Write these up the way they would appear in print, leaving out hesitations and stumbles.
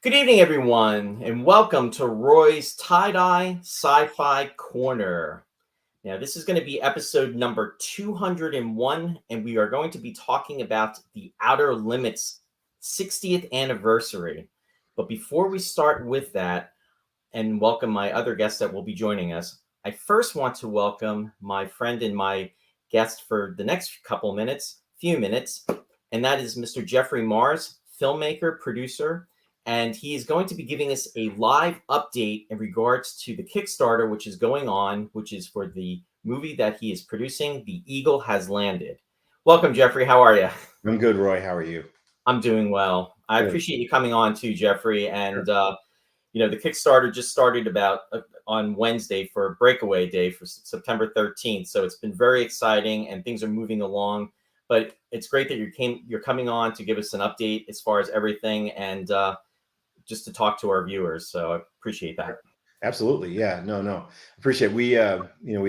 Good evening, everyone, and welcome to Roy's Tie-Dye Sci-Fi Corner. Now, this is going to be episode number 201, and we are going to be talking about the Outer Limits 60th anniversary. But before we start with that and welcome my other guests that will be joining us, I first want to welcome my friend and my guest for the next few minutes, and that is Mr. Jeffrey Mars, filmmaker, producer, and he is going to be giving us a live update in regards to the Kickstarter, which is going on, which is for the movie that he is producing, The Eagle Has Landed. Welcome, Jeffrey. How are you? I'm good, Roy. How are you? I'm doing well. I appreciate you coming on too, Jeffrey. And, the Kickstarter just started on Wednesday for Breakaway Day for September 13th. So it's been very exciting and things are moving along. But it's great that you're coming on to give us an update as far as everything and just to talk to our viewers. So I appreciate that. Absolutely. Yeah, no. Appreciate it. We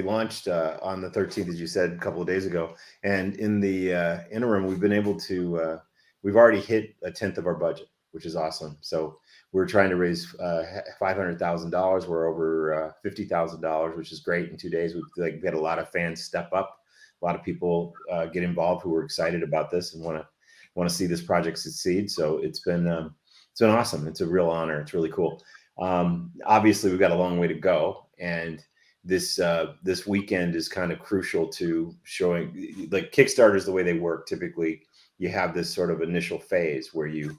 launched on the 13th, as you said, a couple of days ago. And in the interim, we've been able to, we've already hit a tenth of our budget, which is awesome. So we're trying to raise $500,000. We're over $50,000, which is great. In 2 days, we've had a lot of fans step up, a lot of people get involved who are excited about this and want to see this project succeed. So it's been awesome. It's a real honor. It's really cool. Obviously, we've got a long way to go, and this weekend is kind of crucial to showing. Like Kickstarters, the way they work, typically you have this sort of initial phase where you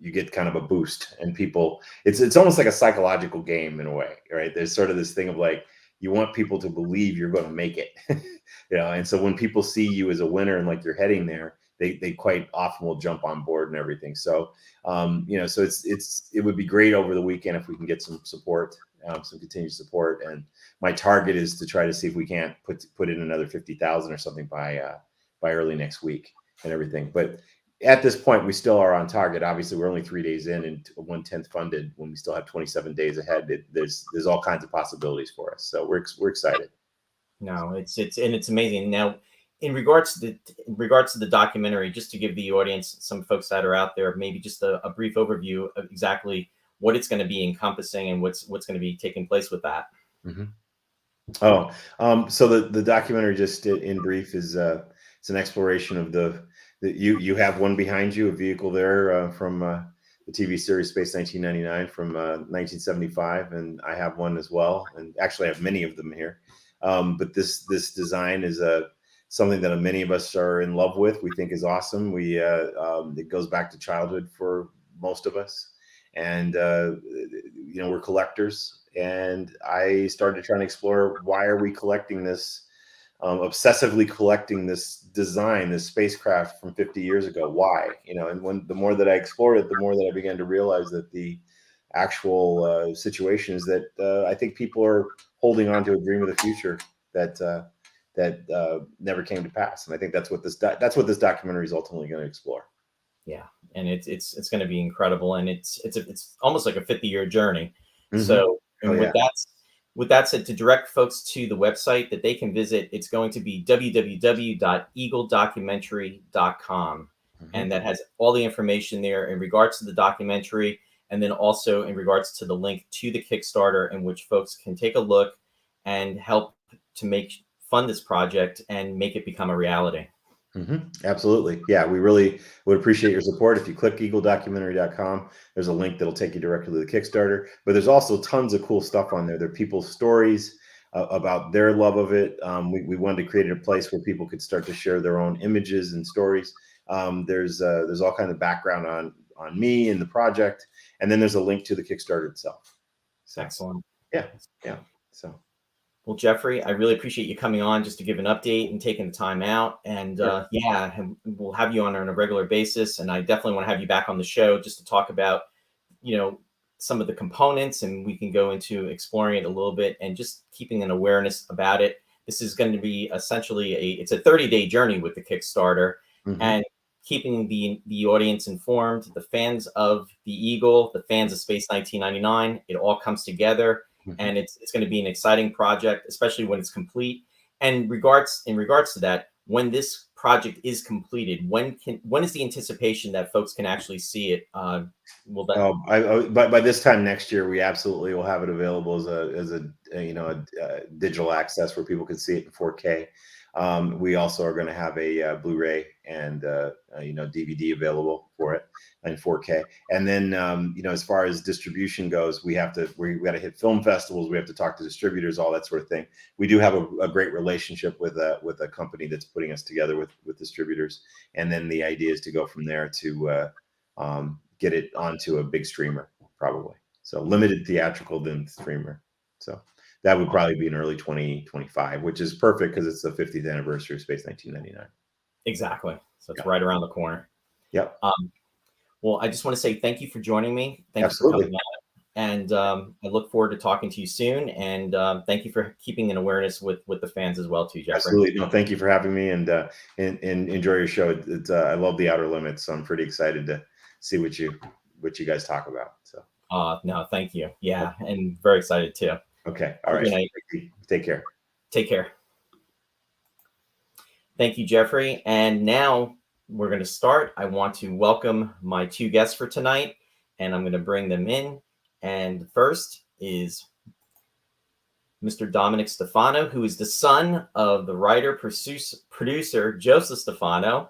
get kind of a boost, and people. It's almost like a psychological game in a way, right? There's sort of this thing of like you want people to believe you're going to make it, And so when people see you as a winner and like you're heading there, they quite often will jump on board and everything. So, so it would be great over the weekend if we can get some support, some continued support. And my target is to try to see if we can't put in another 50,000 or something by early next week and everything. But at this point, we still are on target. Obviously, we're only 3 days in and 1/10 funded when we still have 27 days ahead. There's all kinds of possibilities for us. So we're excited. No, it's amazing. Now, in regards to the documentary, just to give the audience, some folks that are out there, maybe just a brief overview of exactly what it's going to be encompassing and what's going to be taking place with that. Mm-hmm. So the documentary, just in brief, is it's an exploration of you have one behind you, a vehicle there from the TV series Space 1999 from 1975, and I have one as well, and actually I have many of them here. But this design is something that many of us are in love with. We think is awesome. It goes back to childhood for most of us, and we're collectors. And I started trying to explore, why are we collecting this, obsessively collecting this design, this spacecraft from 50 years ago? Why? And the more that I explored it, the more that I began to realize that the actual situation is that I think people are holding on to a dream of the future that never came to pass, and I think that's what this documentary is ultimately going to explore. Yeah, and it's going to be incredible, and it's almost like a 50-year journey. Mm-hmm. So, and with that said, to direct folks to the website that they can visit, it's going to be www.eagledocumentary.com, mm-hmm. and that has all the information there in regards to the documentary, and then also in regards to the link to the Kickstarter, in which folks can take a look and help to fund this project and make it become a reality. Mm-hmm. Absolutely. Yeah, we really would appreciate your support. If you click eagledocumentary.com, there's a link that'll take you directly to the Kickstarter, but there's also tons of cool stuff on there. There are people's stories about their love of it. We wanted to create a place where people could start to share their own images and stories. There's all kinds of background on me and the project, and then there's a link to the Kickstarter itself. So, excellent. Yeah. So. Well, Jeffrey, I really appreciate you coming on just to give an update and taking the time out. And we'll have you on a regular basis. And I definitely want to have you back on the show just to talk about, some of the components, and we can go into exploring it a little bit and just keeping an awareness about it. This is going to be essentially it's a 30-day journey with the Kickstarter, mm-hmm. and keeping the audience informed, the fans of the Eagle, the fans of Space 1999, it all comes together. And it's going to be an exciting project, especially when it's complete. And in regards to that, when this project is completed, when is the anticipation that folks can actually see it? Will that? By this time next year, we absolutely will have it available as a digital access where people can see it in 4K. We also are going to have a Blu-ray and DVD available for it in 4K. And then as far as distribution goes, we got to hit film festivals. We have to talk to distributors, all that sort of thing. We do have a great relationship with a company that's putting us together with distributors. And then the idea is to go from there to get it onto a big streamer, probably. So limited theatrical, then streamer. So that would probably be in early 2025, which is perfect because it's the 50th anniversary of Space 1999. Exactly. So it's right around the corner. Yep. Well, I just want to say thank you for joining me. Thank Absolutely. you for coming on. And I look forward to talking to you soon. And thank you for keeping an awareness with the fans as well, too, Jeffrey. Absolutely. No, thank you for having me, and enjoy your show. It's I love the Outer Limits, so I'm pretty excited to see what you guys talk about. So. No, thank you. Yeah, okay. And very excited too. Okay. All right. Take care. Take care. Thank you, Jeffrey. And now we're going to start. I want to welcome my two guests for tonight, and I'm going to bring them in. And first is Mr. Dominic Stefano, who is the son of the writer, producer Joseph Stefano.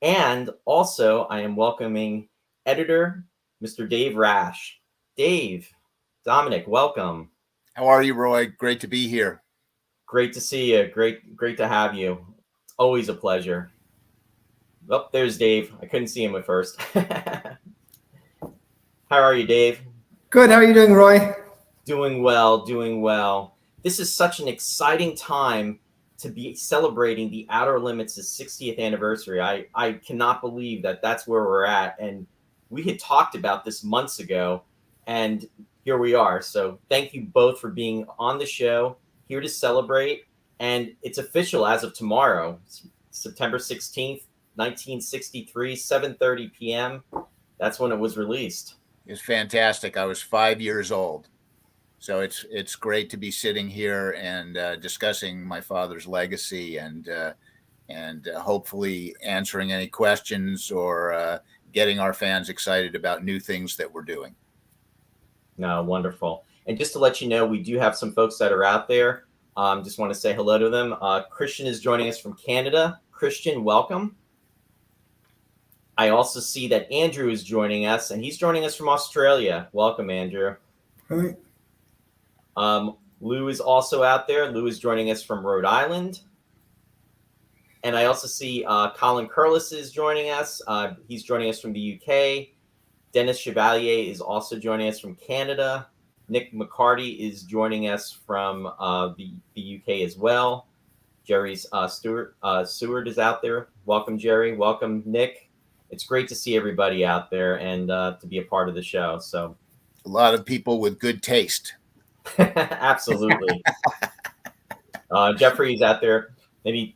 And also I am welcoming editor, Mr. Dave RASH. Dave, Dominic, welcome. How are you, Roy? Great to be here. Great to see you. Great to have you. It's always a pleasure. Oh, there's Dave. I couldn't see him at first. How are you, Dave? Good. How are you doing, Roy? Doing well. This is such an exciting time to be celebrating the Outer Limits' 60th anniversary. I cannot believe that that's where we're at. And we had talked about this months ago, and here we are. So thank you both for being on the show, here to celebrate. And it's official as of tomorrow, September 16th, 1963, 7:30 p.m. That's when it was released. It's fantastic. I was 5 years old. So it's great to be sitting here and discussing my father's legacy and hopefully answering any questions or getting our fans excited about new things that we're doing. No, wonderful. And just to let you know, we do have some folks that are out there. Just want to say hello to them. Christian is joining us from Canada. Christian, welcome. I also see that Andrew is joining us, and he's joining us from Australia. Welcome, Andrew. Hi. Lou is also out there. Lou is joining us from Rhode Island. And I also see Colin Curlis is joining us. He's joining us from the UK. Dennis Chevalier is also joining us from Canada. Nick McCarty is joining us from the UK as well. Jerry's Seward is out there. Welcome, Jerry. Welcome, Nick. It's great to see everybody out there and to be a part of the show. So, a lot of people with good taste. Absolutely. Jeffrey is out there. Maybe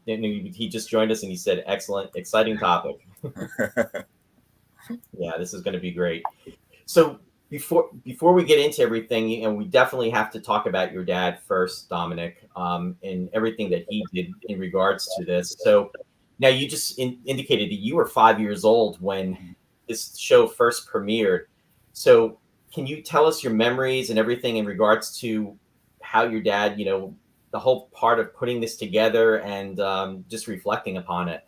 he just joined us and he said, excellent, exciting topic. Yeah, this is going to be great. So before we get into everything, we definitely have to talk about your dad first, Dominic, and everything that he did in regards to this. So now you just indicated that you were 5 years old when this show first premiered. So can you tell us your memories and everything in regards to how your dad, the whole part of putting this together and just reflecting upon it?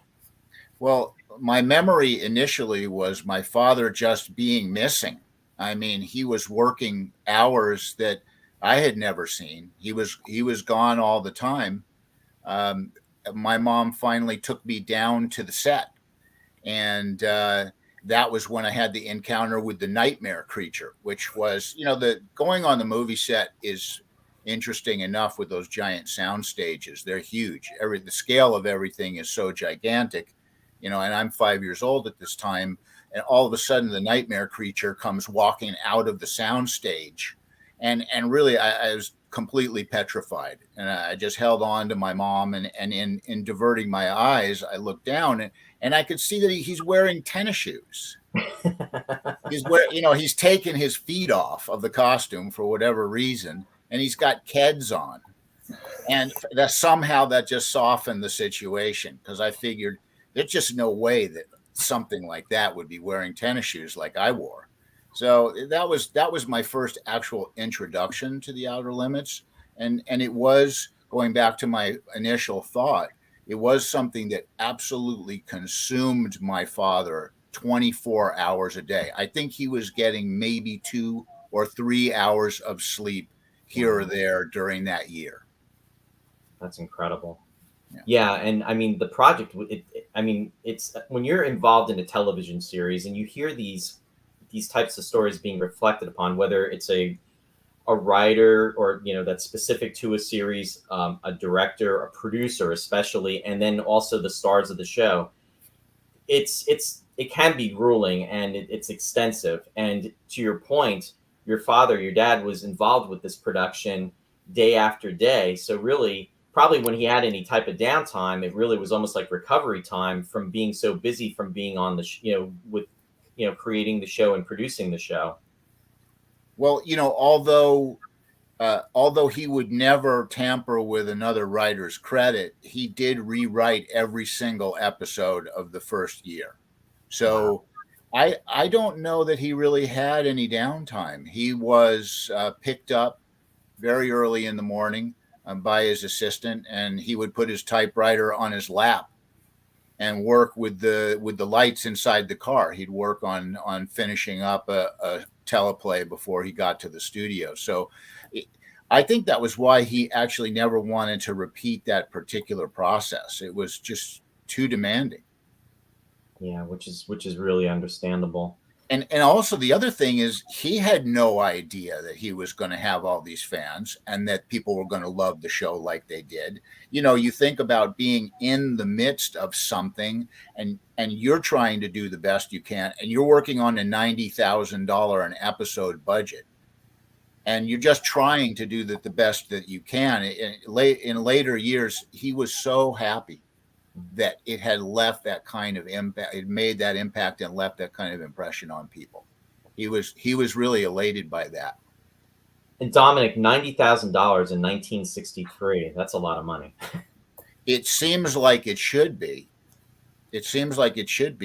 Well, my memory initially was my father just being missing. I mean, he was working hours that I had never seen. He was gone all the time. My mom finally took me down to the set, and that was when I had the encounter with the nightmare creature, which was, the going on the movie set is interesting enough with those giant sound stages. They're huge. The scale of everything is so gigantic, and I'm 5 years old at this time. And all of a sudden the nightmare creature comes walking out of the sound stage. And really, I was completely petrified. And I just held on to my mom. And in diverting my eyes, I looked down and I could see that he's wearing tennis shoes. He's taken his feet off of the costume for whatever reason. And he's got Keds on. And that somehow that just softened the situation, because I figured There's just no way that something like that would be wearing tennis shoes like I wore. So that was my first actual introduction to the Outer Limits, and it was, going back to my initial thought, it was something that absolutely consumed my father 24 hours a day. I think he was getting maybe 2 or 3 hours of sleep here or there during that year. That's incredible. Yeah, and I mean the project. It's when you're involved in a television series and you hear these types of stories being reflected upon, whether it's a writer or that's specific to a series, a director, a producer, especially, and then also the stars of the show. It can be grueling and it's extensive. And to your point, your dad was involved with this production day after day. So really, probably when he had any type of downtime, it really was almost like recovery time from being so busy from being on the with creating the show and producing the show. Well, although he would never tamper with another writer's credit, he did rewrite every single episode of the first year. So I don't know that he really had any downtime. He was picked up very early in the morning by his assistant, and he would put his typewriter on his lap and work with the lights inside the car. He'd work on finishing up a teleplay before he got to the studio. So I think that was why he actually never wanted to repeat that particular process. It was just too demanding. Yeah, which is really understandable. And also the other thing is he had no idea that he was going to have all these fans and that people were going to love the show like they did. You think about being in the midst of something and you're trying to do the best you can, and you're working on a $90,000 an episode budget, and you're just trying to do the best that you can. In later years, he was so happy that it had left that kind of impact. It made that impact and left that kind of impression on people. He was really elated by that. And Dominic, $90,000 in 1963. That's a lot of money. It seems like it should be.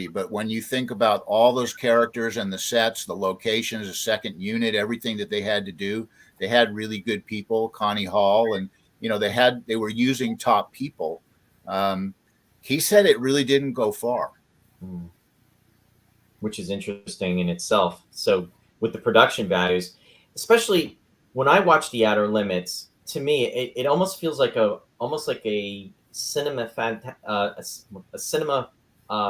But when you think about all those characters and the sets, the locations, the second unit, everything that they had to do, they had really good people, Connie Hall, and they were using top people. He said it really didn't go far. Which is interesting in itself. So with the production values, especially when I watch The Outer Limits, to me, it almost feels like a cinema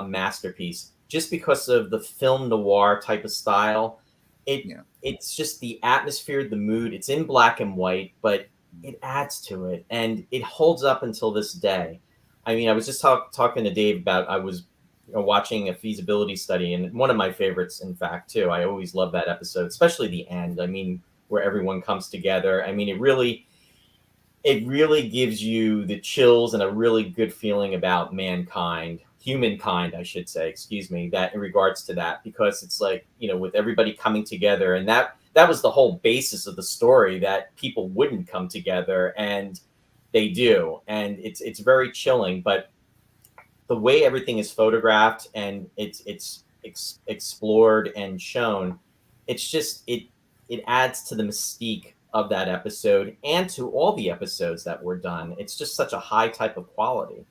masterpiece, just because of the film noir type of style. It's just the atmosphere, the mood. It's in black and white, but it adds to it, and it holds up until this day. I mean, I was just talking to Dave about, I was watching a feasibility study, and one of my favorites, in fact, too. I always love that episode, especially the end. I mean, where everyone comes together. I mean, it really gives you the chills and a really good feeling about humankind, I should say, excuse me, that in regards to that, because it's like, with everybody coming together, and that was the whole basis of the story, that people wouldn't come together, and they do. And it's very chilling, but the way everything is photographed and it's explored and shown, it's just, it adds to the mystique of that episode and to all the episodes that were done. It's just such a high type of quality.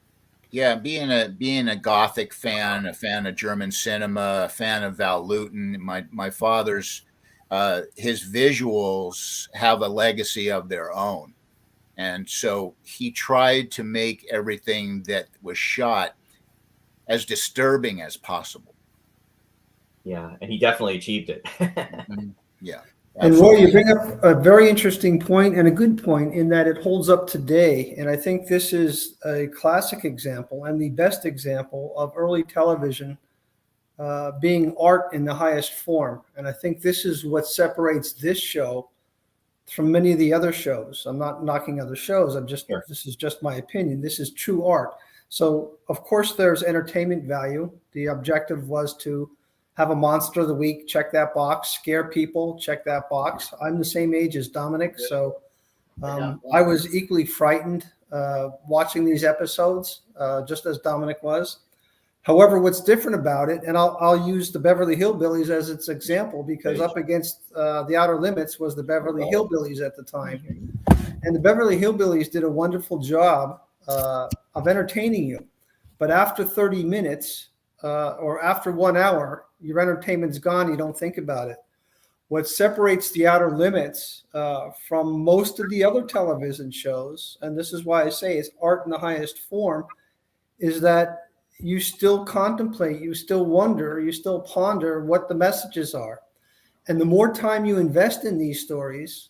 Yeah, being a Gothic fan, a fan of German cinema, a fan of Val Lewton, my father's his visuals have a legacy of their own. And so he tried to make everything that was shot as disturbing as possible. Yeah, and he definitely achieved it. Yeah. And Roy, you bring up a very interesting point and a good point in that it holds up today. And I think this is a classic example and the best example of early television being art in the highest form. And I think this is what separates this show from many of the other shows. I'm not knocking other shows. Sure. This is just my opinion. This is true art. So of course there's entertainment value. The objective was to have a monster of the week, check that box, scare people, check that box. I'm the same age as Dominic, so I was equally frightened watching these episodes, just as Dominic was. However, what's different about it, and I'll use the Beverly Hillbillies as its example, because up against the Outer Limits was the Beverly Hillbillies at the time. And the Beverly Hillbillies did a wonderful job of entertaining you. But after 30 minutes or after 1 hour, your entertainment's gone. You don't think about it. What separates the Outer Limits from most of the other television shows, and this is why I say it's art in the highest form, is that you still contemplate, you still wonder, you still ponder what the messages are. And the more time you invest in these stories,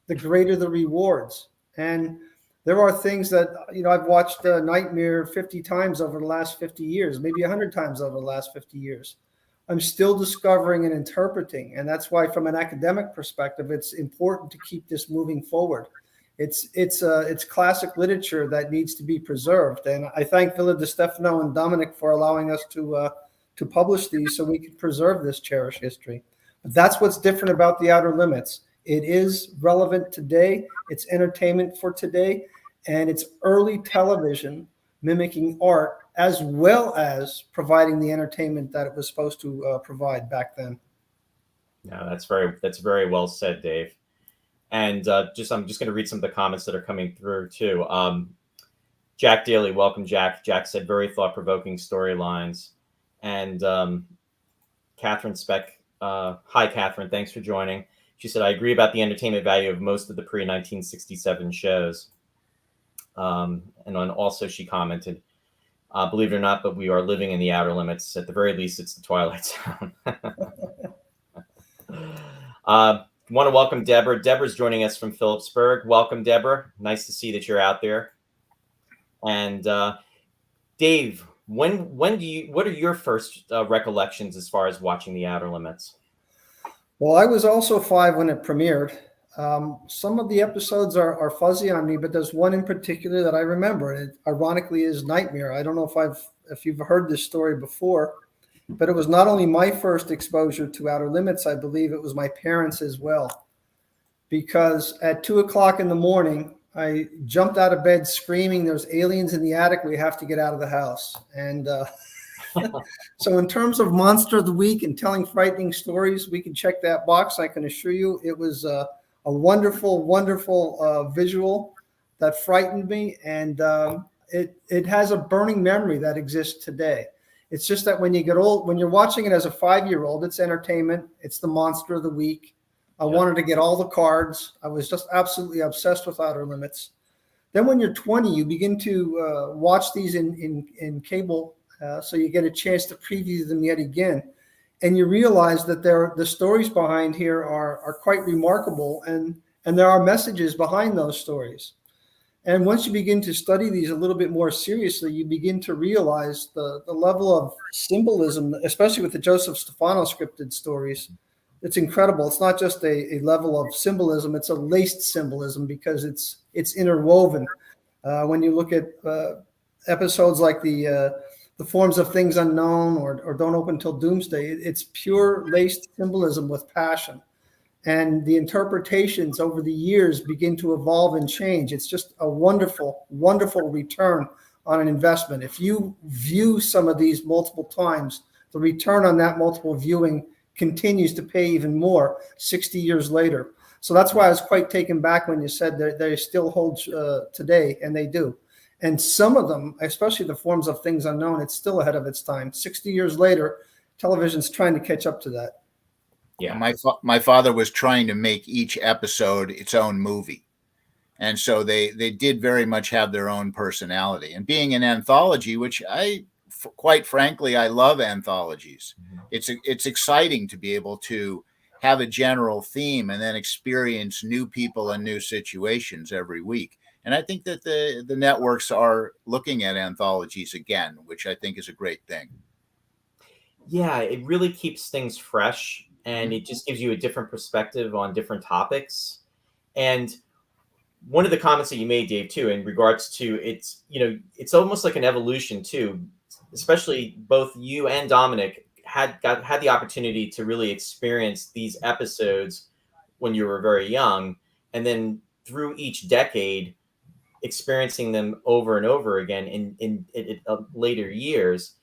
the greater the rewards. And there are things that, I've watched Nightmare 50 times over the last 50 years, maybe 100 times over the last 50 years. I'm still discovering and interpreting. And that's why, from an academic perspective, it's important to keep this moving forward. It's classic literature that needs to be preserved. And I thank Villa de Stefano and Dominic for allowing us to publish these so we can preserve this cherished history. But that's what's different about the Outer Limits. It is relevant today. It's entertainment for today. And it's early television mimicking art, as well as providing the entertainment that it was supposed to provide back then. No, that's very well said, Dave. And I'm just going to read some of the comments that are coming through too. Jack Daly, welcome, Jack. Jack said very thought-provoking storylines. And Catherine Speck, hi, Catherine. Thanks for joining. She said, I agree about the entertainment value of most of the pre-1967 shows. And then also she commented, believe it or not, but we are living in the Outer Limits. At the very least, it's the Twilight Zone. Want to welcome Deborah. Deborah's joining us from Phillipsburg. Welcome, Deborah. Nice to see that you're out there. And Dave, what are your first recollections as far as watching the Outer Limits? Well, I was also 5 when it premiered. Some of the episodes are fuzzy on me, but there's one in particular that I remember. It ironically is Nightmare. I don't know if you've heard this story before, but it was not only my first exposure to Outer Limits, I believe it was my parents as well. Because at 2:00 in the morning, I jumped out of bed screaming, there's aliens in the attic, we have to get out of the house. And so in terms of Monster of the Week and telling frightening stories, we can check that box. I can assure you it was a wonderful, wonderful visual that frightened me. And it has a burning memory that exists today. It's just that when you get old, when you're watching it as a 5-year-old, it's entertainment. It's the Monster of the Week. I wanted to get all the cards. I was just absolutely obsessed with Outer Limits. Then when you're 20, you begin to watch these in cable, so you get a chance to preview them yet again. And you realize that the stories behind here are quite remarkable, and there are messages behind those stories. And once you begin to study these a little bit more seriously, you begin to realize the level of symbolism, especially with the Joseph Stefano scripted stories. It's incredible. It's not just a level of symbolism, it's a laced symbolism because it's interwoven. When you look at episodes like the Forms of Things Unknown or Don't Open Till Doomsday, it's pure laced symbolism with passion. And the interpretations over the years begin to evolve and change. It's just a wonderful, wonderful return on an investment. If you view some of these multiple times, the return on that multiple viewing continues to pay even more 60 years later. So that's why I was quite taken back when you said that they still hold today, and they do. And some of them, especially the Forms of Things Unknown, it's still ahead of its time. 60 years later, television's trying to catch up to that. Yeah, my father was trying to make each episode its own movie. And so they did very much have their own personality. And being an anthology, which quite frankly, I love anthologies. Mm-hmm. It's exciting to be able to have a general theme and then experience new people and new situations every week. And I think that the networks are looking at anthologies again, which I think is a great thing. Yeah, it really keeps things fresh, and it just gives you a different perspective on different topics. And one of the comments that you made, Dave, too, in regards to it's almost like an evolution too. Especially both you and Dominic had the opportunity to really experience these episodes when you were very young, and then through each decade, experiencing them over and over again in later years.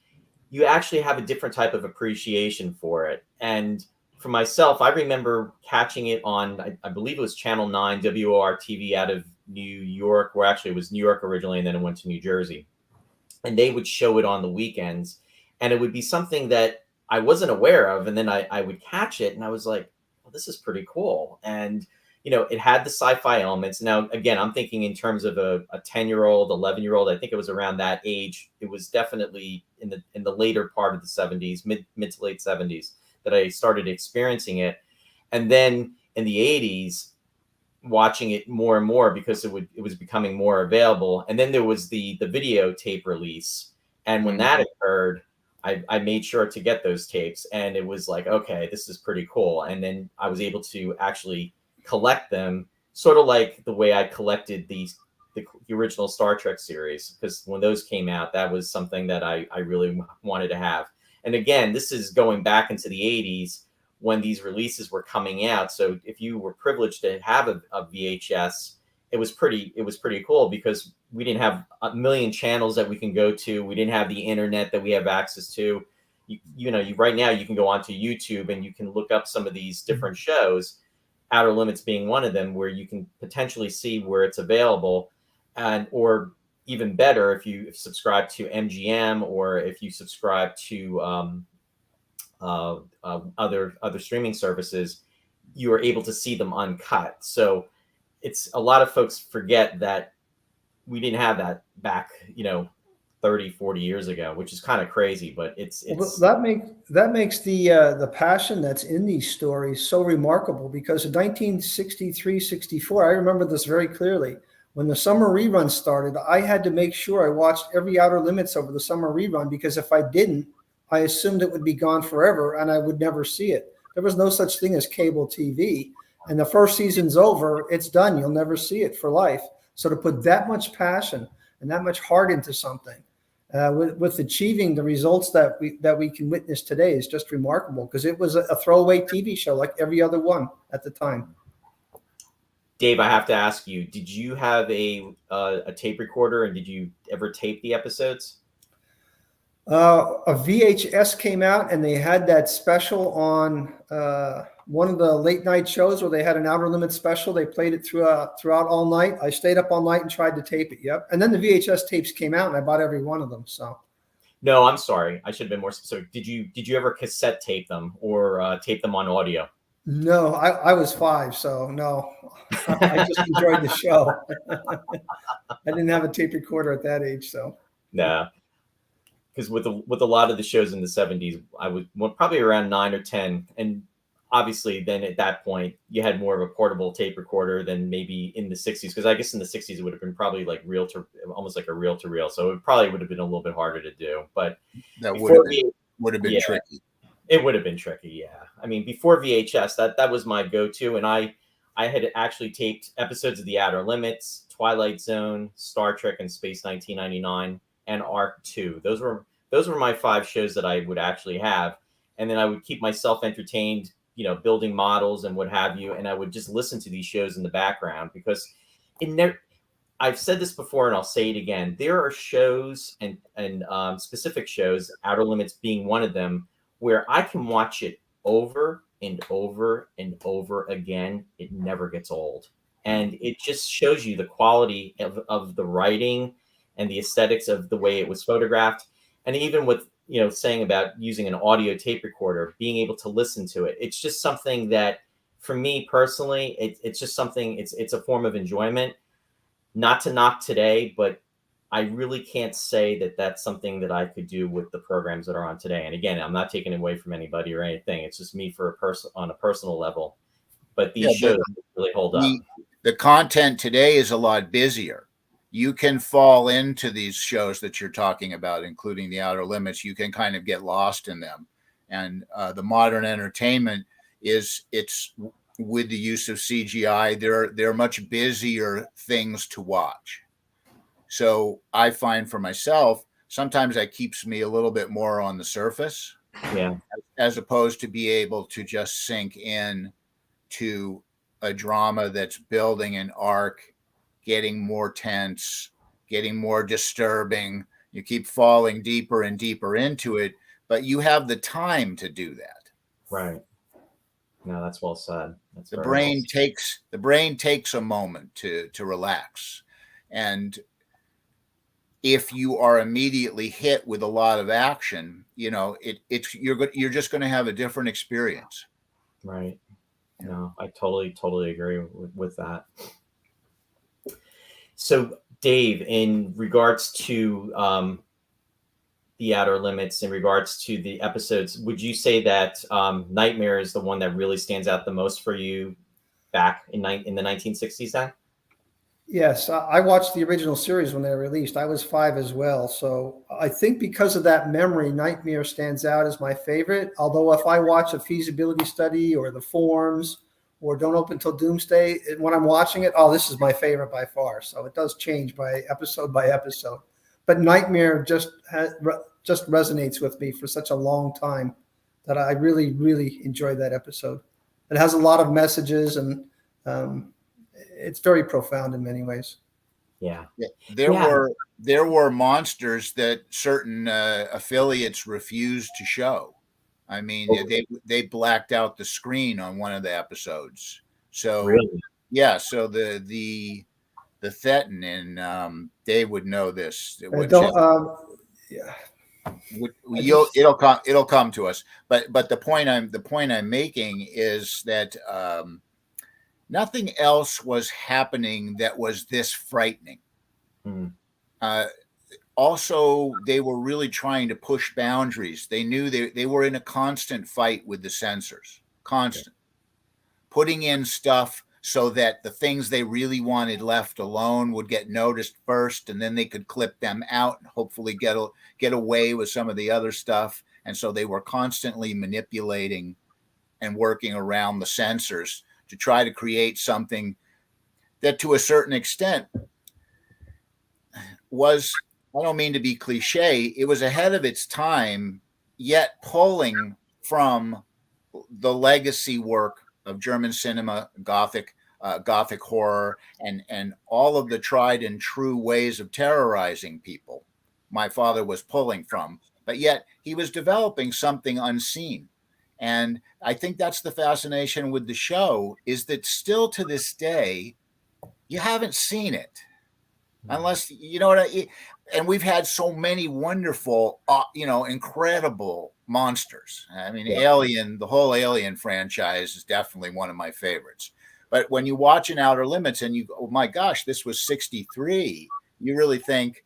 you actually have a different type of appreciation for it. And for myself, I remember catching it on, I believe it was Channel 9, WOR TV out of New York, where actually it was New York originally, and then it went to New Jersey. And they would show it on the weekends. And it would be something that I wasn't aware of. And then I would catch it and I was like, well, this is pretty cool. And, you know, it had the sci-fi elements. Now, again, I'm thinking in terms of a 10-year-old, 11-year-old. I think it was around that age. It was definitely in the later part of the 70s, mid to late 70s, that I started experiencing it. And then in the 80s, watching it more and more because it was becoming more available. And then there was the videotape release. And when that occurred, I made sure to get those tapes, and it was like, okay, this is pretty cool. And then I was able to actually collect them, sort of like the way I collected the original Star Trek series, because when those came out, that was something that I really wanted to have. And again, this is going back into the 80s when these releases were coming out. So if you were privileged to have a VHS, it was pretty cool, because we didn't have a million channels that we can go to. We didn't have the internet that we have access to. Right now you can go onto YouTube and you can look up some of these different shows, Outer Limits being one of them, where you can potentially see where it's available. And, or even better, if you subscribe to MGM, or if you subscribe to other streaming services, you are able to see them uncut. So it's, a lot of folks forget that we didn't have that back, 30, 40 years ago, which is kind of crazy, but it's Well, that makes the passion that's in these stories so remarkable, because in 1963, 64, I remember this very clearly. When the summer rerun started, I had to make sure I watched every Outer Limits over the summer rerun, because if I didn't, I assumed it would be gone forever and I would never see it. There was no such thing as cable TV. And the first season's over, it's done. You'll never see it for life. So to put that much passion and that much heart into something, with achieving the results that we can witness today, is just remarkable, because it was a throwaway TV show like every other one at the time. Dave, I have to ask you, did you have a tape recorder, and did you ever tape the episodes? A VHS came out, and they had that special on one of the late night shows where they had an Outer Limits special. They played it throughout all night. I stayed up all night and tried to tape it. Yep. And then the VHS tapes came out, and I bought every one of them. So. No, I'm sorry. I should have been more specific. Did you ever cassette tape them, or tape them on audio? No, I was 5, so no. I just enjoyed the show. I didn't have a tape recorder at that age, so. Nah. Because with a lot of the shows in the 70s, I was probably around 9 or 10, and obviously then at that point you had more of a portable tape recorder than maybe in the 60s, because I guess in the 60s it would have been probably like almost like a reel to reel, so it probably would have been a little bit harder to do. But that would have been tricky. It would have been tricky, yeah. I mean, before VHS, that was my go-to, and I had actually taped episodes of The Outer Limits, Twilight Zone, Star Trek, and Space 1999. And Arc 2. Those were my 5 shows that I would actually have. And then I would keep myself entertained, building models and what have you. And I would just listen to these shows in the background, because I've said this before and I'll say it again. There are shows and specific shows, Outer Limits being one of them, where I can watch it over and over and over again. It never gets old. And it just shows you the quality of the writing and the aesthetics of the way it was photographed. And even with, saying about using an audio tape recorder, being able to listen to it, it's just something that, for me personally, it's just something, it's a form of enjoyment. Not to knock today, but I really can't say that that's something that I could do with the programs that are on today. And again, I'm not taking it away from anybody or anything. It's just me on a personal level. But these shows really hold up. The content today is a lot busier. You can fall into these shows that you're talking about, including the Outer Limits. You can kind of get lost in them. And the modern entertainment it's with the use of CGI, there are much busier things to watch. So I find for myself, sometimes that keeps me a little bit more on the surface, as opposed to be able to just sink in to a drama that's building an arc, getting more tense, getting more disturbing. You keep falling deeper and deeper into it. but you have the time to do that. Right. No, that's well said. That's The very brain well said. takes a moment to relax. And if you are immediately hit with a lot of action, you're just going to have a different experience. Right. No, I totally agree with that. So, Dave, in regards to the Outer Limits, in regards to the episodes, would you say that Nightmare is the one that really stands out the most for you back in the 1960s then? Yes, I watched the original series when they were released. I was 5 as well. So I think because of that memory, Nightmare stands out as my favorite. Although if I watch a feasibility study or the forms or Don't Open Till Doomsday, when I'm watching it, oh, this is my favorite by far. So it does change by episode. But Nightmare just resonates with me for such a long time that I really, really enjoyed that episode. It has a lot of messages and it's very profound in many ways. Yeah. There were monsters that certain affiliates refused to show. I mean, they blacked out the screen on one of the episodes. So Really? yeah, so the Thetan, and Dave would know this. It'll come to us. But the point I'm making is that nothing else was happening that was this frightening. Also, they were really trying to push boundaries. They knew they were in a constant fight with the censors, putting in stuff so that the things they really wanted left alone would get noticed first, and then they could clip them out and hopefully get away with some of the other stuff. And so they were constantly manipulating and working around the censors to try to create something that, to a certain extent, was, I don't mean to be cliche, it was ahead of its time, yet pulling from the legacy work of German cinema, Gothic horror, and all of the tried and true ways of terrorizing people. My father was pulling from, but yet he was developing something unseen. And I think that's the fascination with the show, is that still to this day, you haven't seen it. Unless, and we've had so many wonderful, incredible monsters. I mean, Alien, the whole Alien franchise is definitely one of my favorites. But when you watch an Outer Limits and you go, oh my gosh, this was 1963, you really think,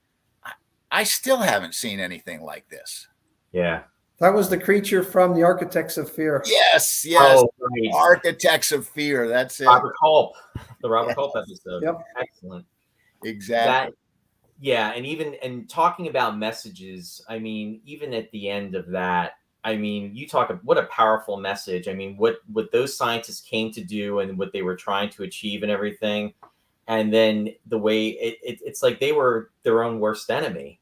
I still haven't seen anything like this. Yeah. That was the creature from the Architects of Fear. Yes. Oh, right. Architects of Fear. That's it. Robert Culp, the Robert Culp episode. Yep. Excellent. Exactly. And talking about messages, I mean, even at the end of that, I mean, what a powerful message. I mean, what those scientists came to do and what they were trying to achieve and everything. And then the way it's like they were their own worst enemy.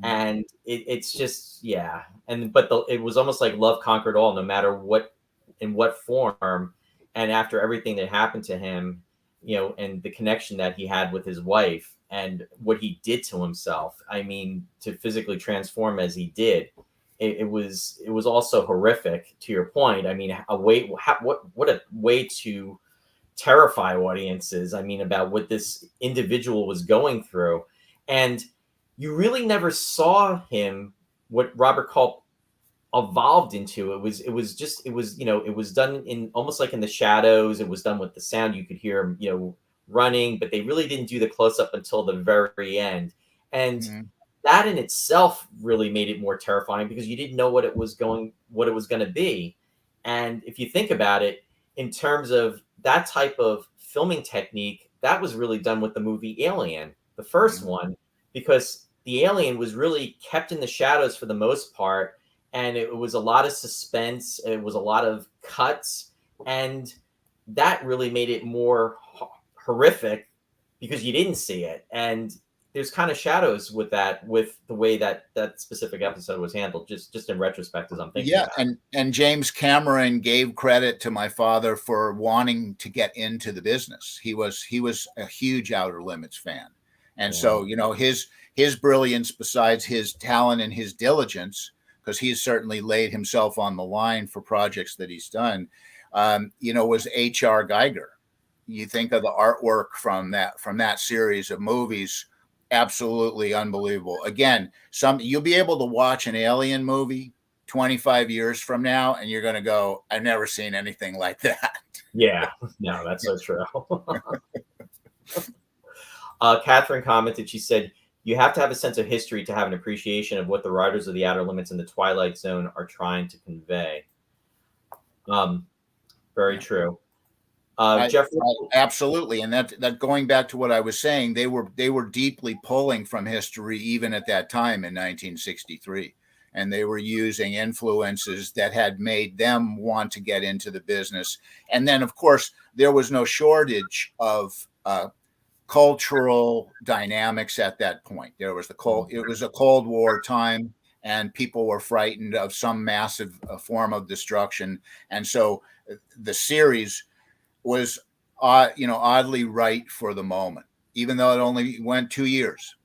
And it's just, yeah. But it was almost like love conquered all, no matter in what form. And after everything that happened to him, and the connection that he had with his wife and what he did to himself, I mean, to physically transform as he did, it was also horrific, to your point. I mean, what a way to terrify audiences. I mean, about what this individual was going through. And you really never saw him, what Robert Culp evolved into. It was done in almost like in the shadows. It was done with the sound. You could hear him, running, but they really didn't do the close up until the very end. And that in itself really made it more terrifying, because you didn't know what it was going to be. And if you think about it, in terms of that type of filming technique, that was really done with the movie Alien, the first one, because the alien was really kept in the shadows for the most part. And it was a lot of suspense. It was a lot of cuts. And that really made it more horrific because you didn't see it. And there's kind of shadows with that, with the way that specific episode was handled, just in retrospect, as I'm thinking about it. And James Cameron gave credit to my father for wanting to get into the business. He was a huge Outer Limits fan. And so, his brilliance, besides his talent and his diligence, because he's certainly laid himself on the line for projects that he's done, was H.R. Geiger. You think of the artwork from that series of movies, absolutely unbelievable. Again, you'll be able to watch an Alien movie 25 years from now, and you're going to go, I've never seen anything like that. Yeah, no, that's so true. Catherine commented, she said, you have to have a sense of history to have an appreciation of what the writers of The Outer Limits and The Twilight Zone are trying to convey. Very true. Jeffrey, absolutely, and that going back to what I was saying, they were deeply pulling from history even at that time in 1963, and they were using influences that had made them want to get into the business. And then, of course, there was no shortage of cultural dynamics at that point. It was a Cold War time, and people were frightened of some massive form of destruction, and so the series was oddly right for the moment, even though it only went 2 years.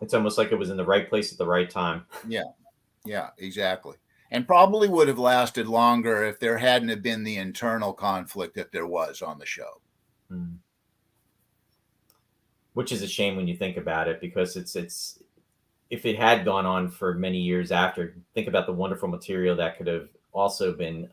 It's almost like it was in the right place at the right time. Yeah, exactly. And probably would have lasted longer if there hadn't have been the internal conflict that there was on the show. Which is a shame when you think about it, because it's if it had gone on for many years after, think about the wonderful material that could have also been,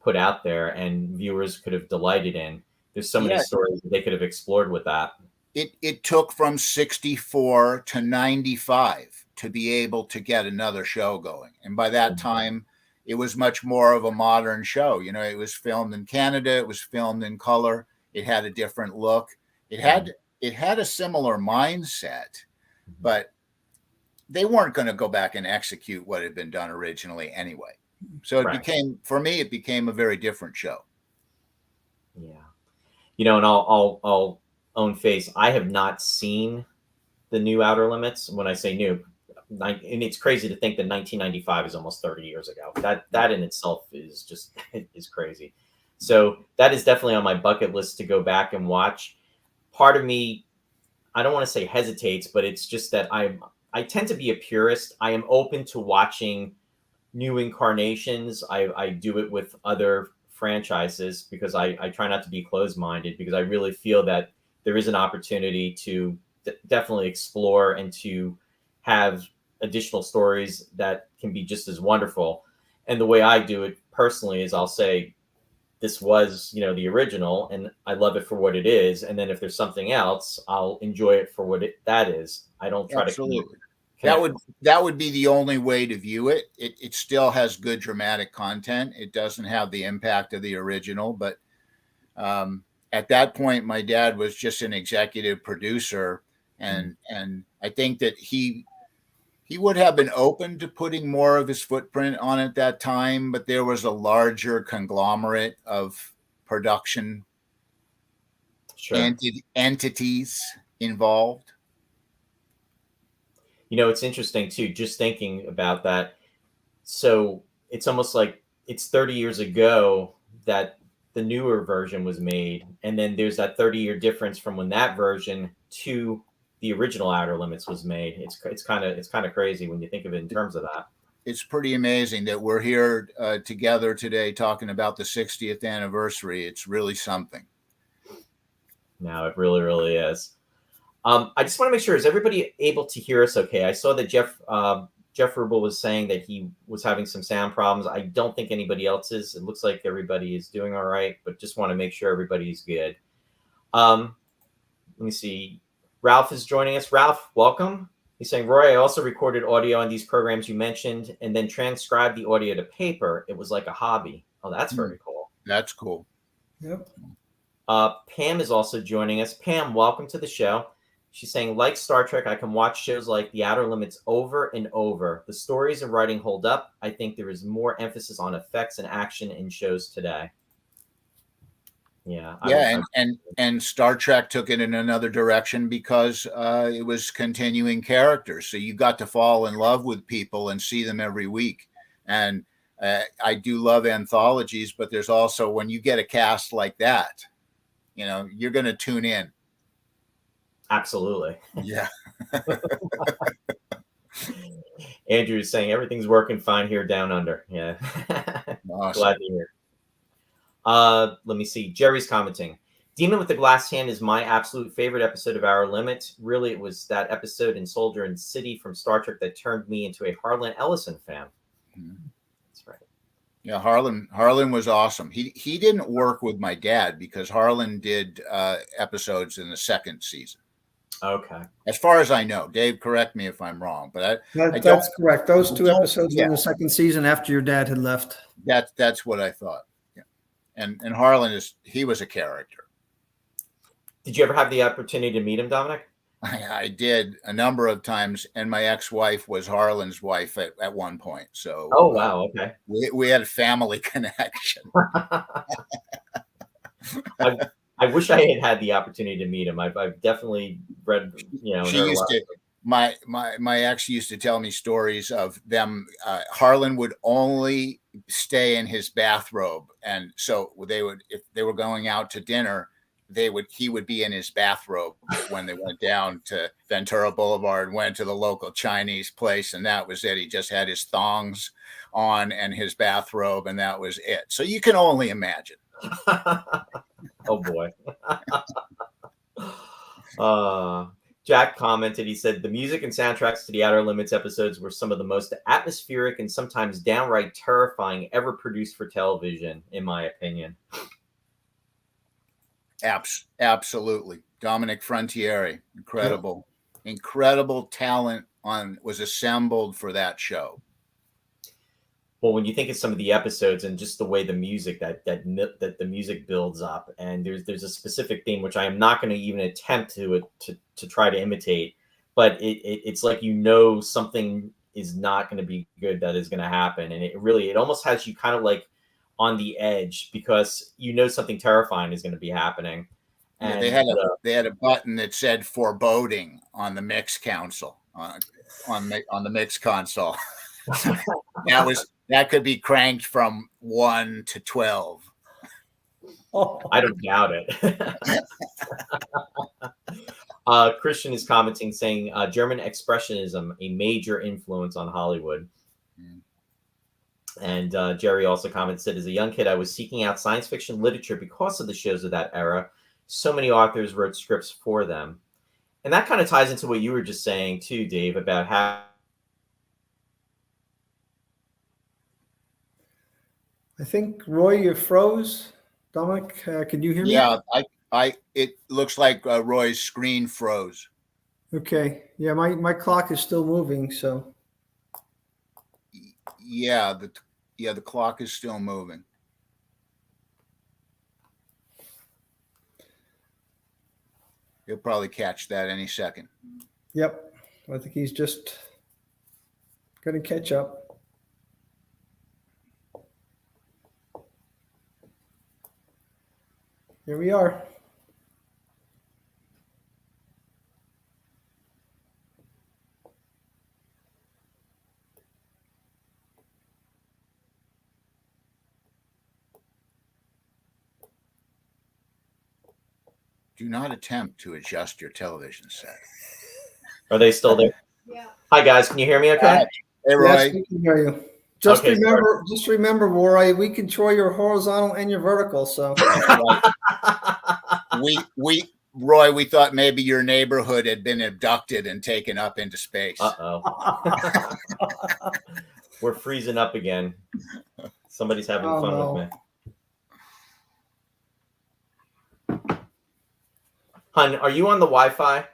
put out there and viewers could have delighted in. There's so many stories that they could have explored with that. It took from 64 to 95 to be able to get another show going. And by that time, it was much more of a modern show. It was filmed in Canada. It was filmed in color. It had a different look. It had a similar mindset, but they weren't going to go back and execute what had been done originally anyway. So it became a very different show. Yeah. And I'll own face, I have not seen the new Outer Limits. When I say new, and it's crazy to think that 1995 is almost 30 years ago. That in itself is just is crazy. So that is definitely on my bucket list to go back and watch. Part of me, I don't want to say hesitates, but it's just that I tend to be a purist. I am open to watching new incarnations. I do it with other franchises because I try not to be closed-minded, because I really feel that there is an opportunity to definitely explore and to have additional stories that can be just as wonderful. And the way I do it personally is I'll say, this was, the original, and I love it for what it is. And then if there's something else, I'll enjoy it for what that is. I don't try to. That would be the only way to view it. It still has good dramatic content. It doesn't have the impact of the original, but at that point, my dad was just an executive producer, and I think that he would have been open to putting more of his footprint on at that time, but there was a larger conglomerate of production entities involved. It's interesting too, just thinking about that. So it's almost like it's 30 years ago that the newer version was made, and then there's that 30-year difference from when that version to the original Outer Limits was made. It's kind of crazy when you think of it in terms of that. It's pretty amazing that we're here together today talking about the 60th anniversary. It's really something. No, it really, really is. I just want to make sure, is everybody able to hear us okay? I saw that Jeff Rubel was saying that he was having some sound problems. I don't think anybody else is. It looks like everybody is doing all right, but just want to make sure everybody's good. Let me see. Ralph is joining us. Ralph, welcome. He's saying, Roy, I also recorded audio on these programs you mentioned and then transcribed the audio to paper. It was like a hobby. Oh, that's very cool. That's cool. Yep. Pam is also joining us. Pam, welcome to the show. She's saying, like Star Trek, I can watch shows like The Outer Limits over and over. The stories and writing hold up. I think there is more emphasis on effects and action in shows today. Yeah. And Star Trek took it in another direction because it was continuing characters. So you got to fall in love with people and see them every week. And I do love anthologies, but there's also, when you get a cast like that, you're going to tune in. Absolutely. Yeah. Andrew's saying everything's working fine here down under. Yeah. Awesome. Glad to hear. Let me see. Jerry's commenting. Demon with the Glass Hand is my absolute favorite episode of Our Limit. Really, it was that episode in Soldier and City from Star Trek that turned me into a Harlan Ellison fan. That's right. Yeah, Harlan was awesome. He didn't work with my dad because Harlan did episodes in the second season. Okay. As far as I know, Dave, correct me if I'm wrong, but That's correct. Those two episodes in the second season after your dad had left. That's what I thought. Yeah, and Harlan he was a character. Did you ever have the opportunity to meet him, Dominic? I did a number of times, and my ex-wife was Harlan's wife at one point. So, oh wow, okay. We had a family connection. I wish I had had the opportunity to meet him. I've definitely read, She used to. My ex used to tell me stories of them. Harlan would only stay in his bathrobe, and so if they were going out to dinner, he would be in his bathrobe when they went down to Ventura Boulevard, went to the local Chinese place, and that was it. He just had his thongs on and his bathrobe, and that was it. So you can only imagine. Oh boy. Jack commented, he said, the music and soundtracks to the Outer Limits episodes were some of the most atmospheric and sometimes downright terrifying ever produced for television, in my opinion. Absolutely. Dominic Frontieri, incredible talent was assembled for that show. Well, when you think of some of the episodes and just the way the music that the music builds up, and there's a specific theme which I am not going to even attempt to try to imitate, but it's like something is not going to be good that is going to happen, and it almost has you kind of like on the edge because something terrifying is going to be happening. And they had a button that said foreboding on the mix console on the mix console. That could be cranked from 1 to 12. I don't doubt it. Christian is commenting saying German Expressionism, a major influence on Hollywood. And Jerry also said, as a young kid, I was seeking out science fiction literature because of the shows of that era. So many authors wrote scripts for them. And that kind of ties into what you were just saying too, Dave, about how I think, Roy, you froze. Dominic, can you hear me? Yeah, it looks like Roy's screen froze. Okay. Yeah, my clock is still moving, so. Yeah, the clock is still moving. He'll probably catch that any second. Yep. I think he's just going to catch up. Here we are. Do not attempt to adjust your television set. Are they still there? Yeah. Hi guys, can you hear me okay? Hey Roy. Yes, we can hear you. Just remember, Roy, we control your horizontal and your vertical. So Roy, we thought maybe your neighborhood had been abducted and taken up into space. Uh-oh. We're freezing up again. Somebody's having fun with me. Hun, are you on the Wi-Fi?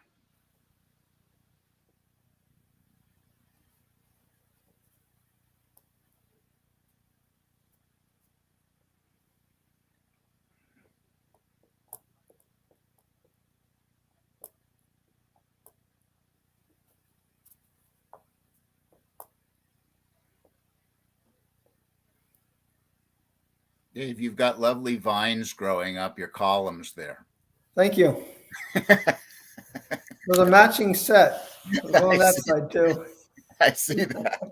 Dave, you've got lovely vines growing up your columns there. Thank you. There's a matching set on that side too. I see that.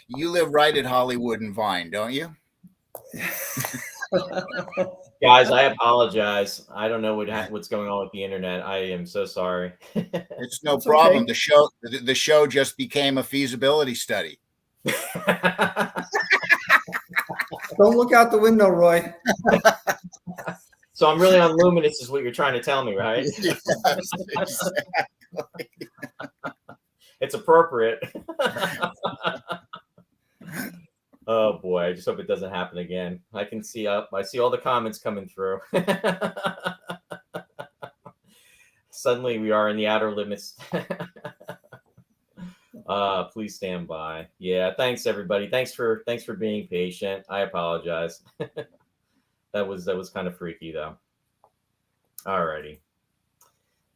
You live right at Hollywood and Vine, don't you? Guys, I apologize. I don't know what's going on with the internet. I am so sorry. It's no That's problem. okay. The show just became a feasibility study. Don't look out the window, Roy. So I'm really on Luminous is what you're trying to tell me, right? Yes, exactly. It's appropriate. Oh boy, I just hope it doesn't happen again. I see all the comments coming through. Suddenly we are in the outer limits. Please stand by. Yeah, thanks everybody. Thanks for being patient. I apologize. That was kind of freaky though. Alrighty.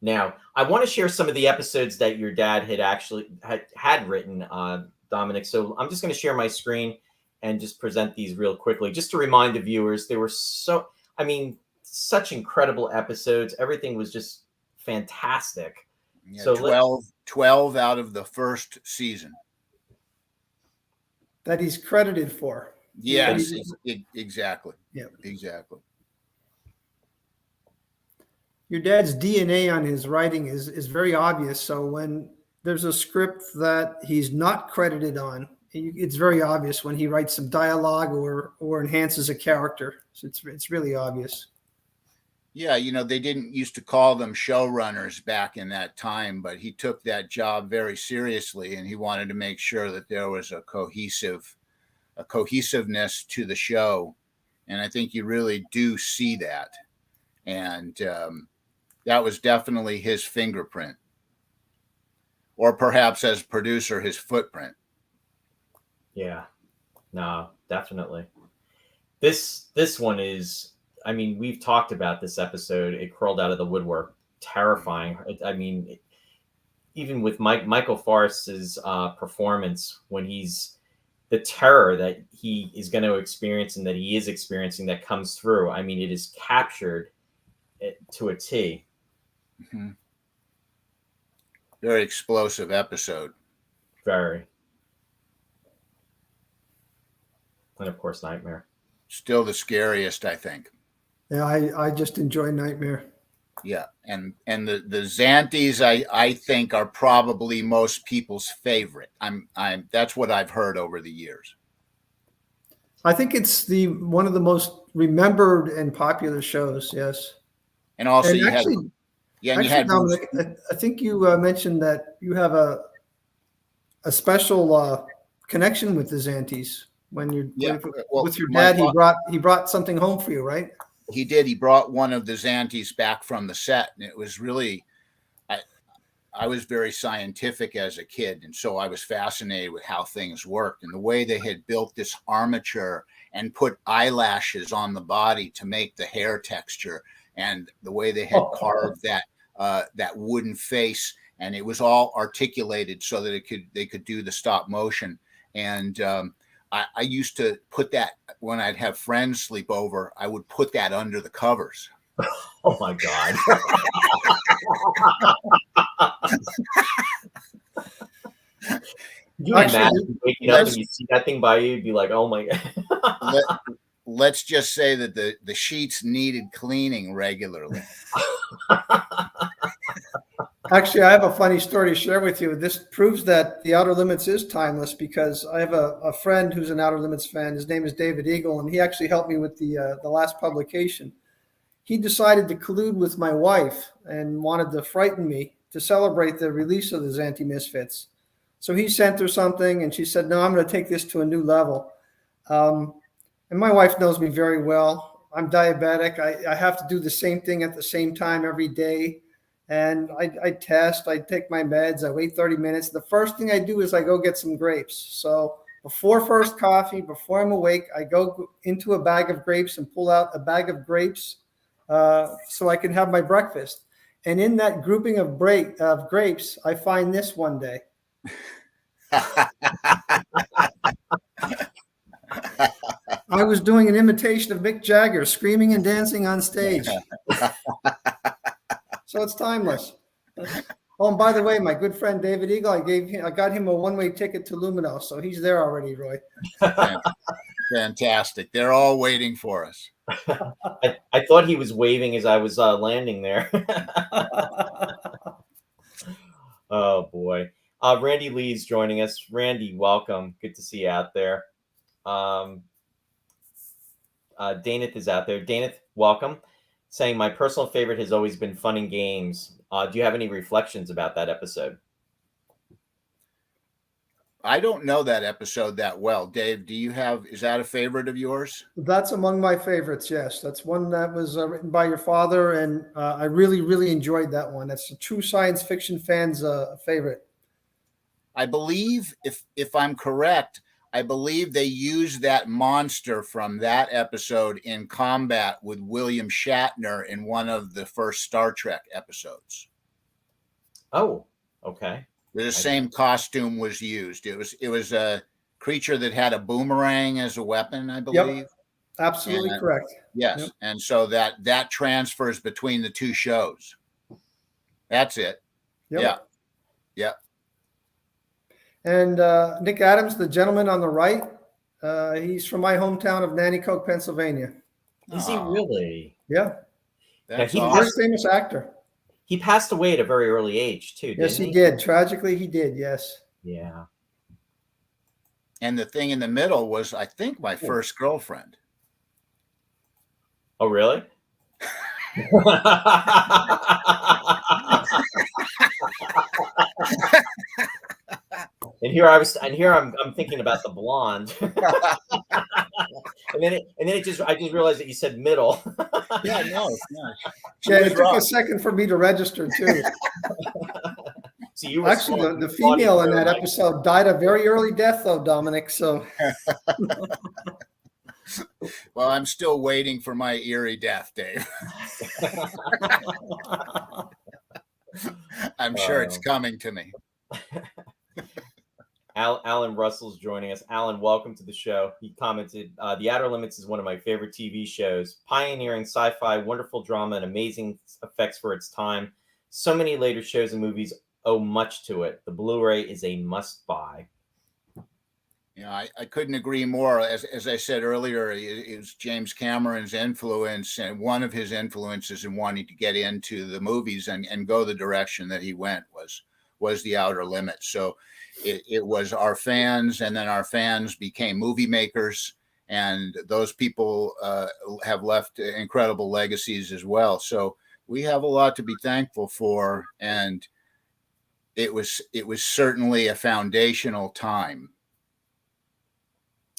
Now, I want to share some of the episodes that your dad had actually had written, Dominic. So I'm just going to share my screen and just present these real quickly, just to remind the viewers. They were such incredible episodes. Everything was just fantastic. Yeah, So 12 out of the first season. That he's credited for. Yes, exactly. Yeah, exactly. Your dad's DNA on his writing is very obvious. So when there's a script that he's not credited on, it's very obvious when he writes some dialogue or enhances a character. So it's really obvious. Yeah, they didn't used to call them showrunners back in that time, but he took that job very seriously, and he wanted to make sure that there was a cohesiveness to the show. And I think you really do see that. And that was definitely his fingerprint, or perhaps as producer, his footprint. Yeah, no, definitely. This one is, I mean, we've talked about this episode. It crawled out of the woodwork, terrifying. I mean, even with Michael Forrest's performance, when the terror that he is going to experience and that he is experiencing that comes through. I mean, it is captured to a T. Mm-hmm. Very explosive episode. Very. And of course, Nightmare. Still the scariest, I think. Yeah, I just enjoy Nightmare. Yeah, and the Xanties, I think, are probably most people's favorite. That's what I've heard over the years. I think it's one of the most remembered and popular shows. Yes, and also and you actually, had Dominic, I think you mentioned that you have a special connection with the Xanties when you with your dad. He brought something home for you, right? He did. He brought one of the Xanties back from the set, and it was really, I was very scientific as a kid, and so I was fascinated with how things worked and the way they had built this armature and put eyelashes on the body to make the hair texture, and the way they had carved that wooden face, and it was all articulated so that they could do the stop motion. And I used to put that when I'd have friends sleep over. I would put that under the covers. Oh my God. You imagine waking up and you see that thing by you, you'd be like, oh my God. Let's just say that the sheets needed cleaning regularly. Actually, I have a funny story to share with you. This proves that the Outer Limits is timeless, because I have a friend who's an Outer Limits fan. His name is David Eagle, and he actually helped me with the last publication. He decided to collude with my wife and wanted to frighten me to celebrate the release of the Xanty Misfits. So he sent her something, and she said, no, I'm going to take this to a new level. And my wife knows me very well. I'm diabetic. I have to do the same thing at the same time every day. And I test, I take my meds, I wait 30 minutes. The first thing I do is I go get some grapes. So before first coffee, before I'm awake, I go into a bag of grapes and pull out a bag of grapes so I can have my breakfast. And in that grouping of grapes, I find this one day. I was doing an imitation of Mick Jagger, screaming and dancing on stage. So it's timeless. Oh, and by the way, my good friend David Eagle, I got him a one-way ticket to Lumino, so he's there already, Roy. Fantastic. They're all waiting for us. I thought he was waving as I was landing there. Oh boy. Randy Lee's joining us. Randy, welcome. Good to see you out there. Danith is out there. Danith, welcome. Saying my personal favorite has always been Fun and Games. Do you have any reflections about that episode? I don't know that episode that well. Dave, is that a favorite of yours? That's among my favorites, yes. That's one that was written by your father, and I really, really enjoyed that one. That's a true science fiction fan's favorite. I believe, if I'm correct, I believe they used that monster from that episode in combat with William Shatner in one of the first Star Trek episodes. Oh, okay. The same costume was used. It was a creature that had a boomerang as a weapon, I believe. Yep. Absolutely correct. Yes. Yep. And so that transfers between the two shows. That's it. Yep. Yeah. Yeah. And Nick Adams, the gentleman on the right, he's from my hometown of Nanticoke, Pennsylvania. Is he really? Yeah. That's he's a very famous actor. He passed away at a very early age, too, didn't he? Yes, he did. Tragically, he did, yes. Yeah. And the thing in the middle was, I think, my first girlfriend. Oh, really? And here I'm thinking about the blonde. and then I just realized that you said middle. Yeah, no. Yeah, it took a second for me to register too. So you were actually the female in that episode died a very early death, though, Dominic. So, well, I'm still waiting for my eerie death, Dave. I'm sure it's coming to me. Alan Russell's joining us. Alan, welcome to the show. He commented, The Outer Limits is one of my favorite TV shows. Pioneering sci-fi, wonderful drama, and amazing effects for its time. So many later shows and movies owe much to it. The Blu-ray is a must-buy. Yeah, I couldn't agree more. As I said earlier, it was James Cameron's influence, and one of his influences in wanting to get into the movies and go the direction that he went was The Outer Limits. So it was our fans, and then our fans became movie makers, and those people have left incredible legacies as well. So we have a lot to be thankful for, and it was certainly a foundational time.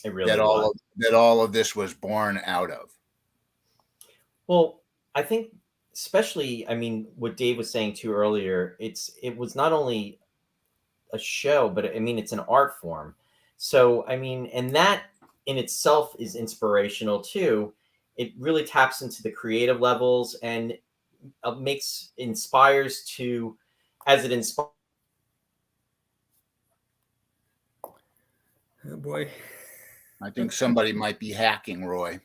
It really that all of this was born out of. Well, I think especially, I mean, what Dave was saying too earlier, it was not only a show, but I mean, it's an art form. So, I mean, and that in itself is inspirational too. It really taps into the creative levels and inspires to, as it inspires. Oh boy. I think somebody might be hacking, Roy.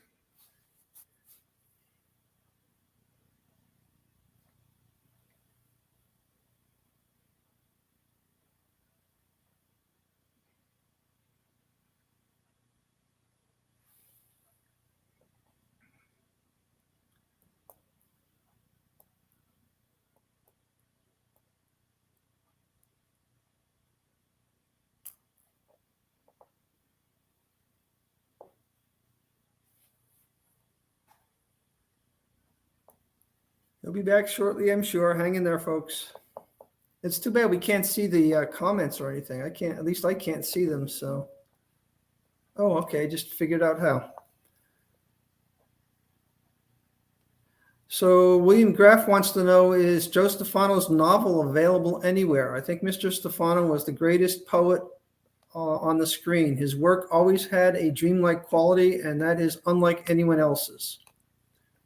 He'll be back shortly, I'm sure. Hang in there, folks. It's too bad we can't see the comments or anything. At least I can't see them. So, oh, okay. Just figured out how. So William Graff wants to know, is Joe Stefano's novel available anywhere? I think Mr. Stefano was the greatest poet on the screen. His work always had a dreamlike quality, and that is unlike anyone else's.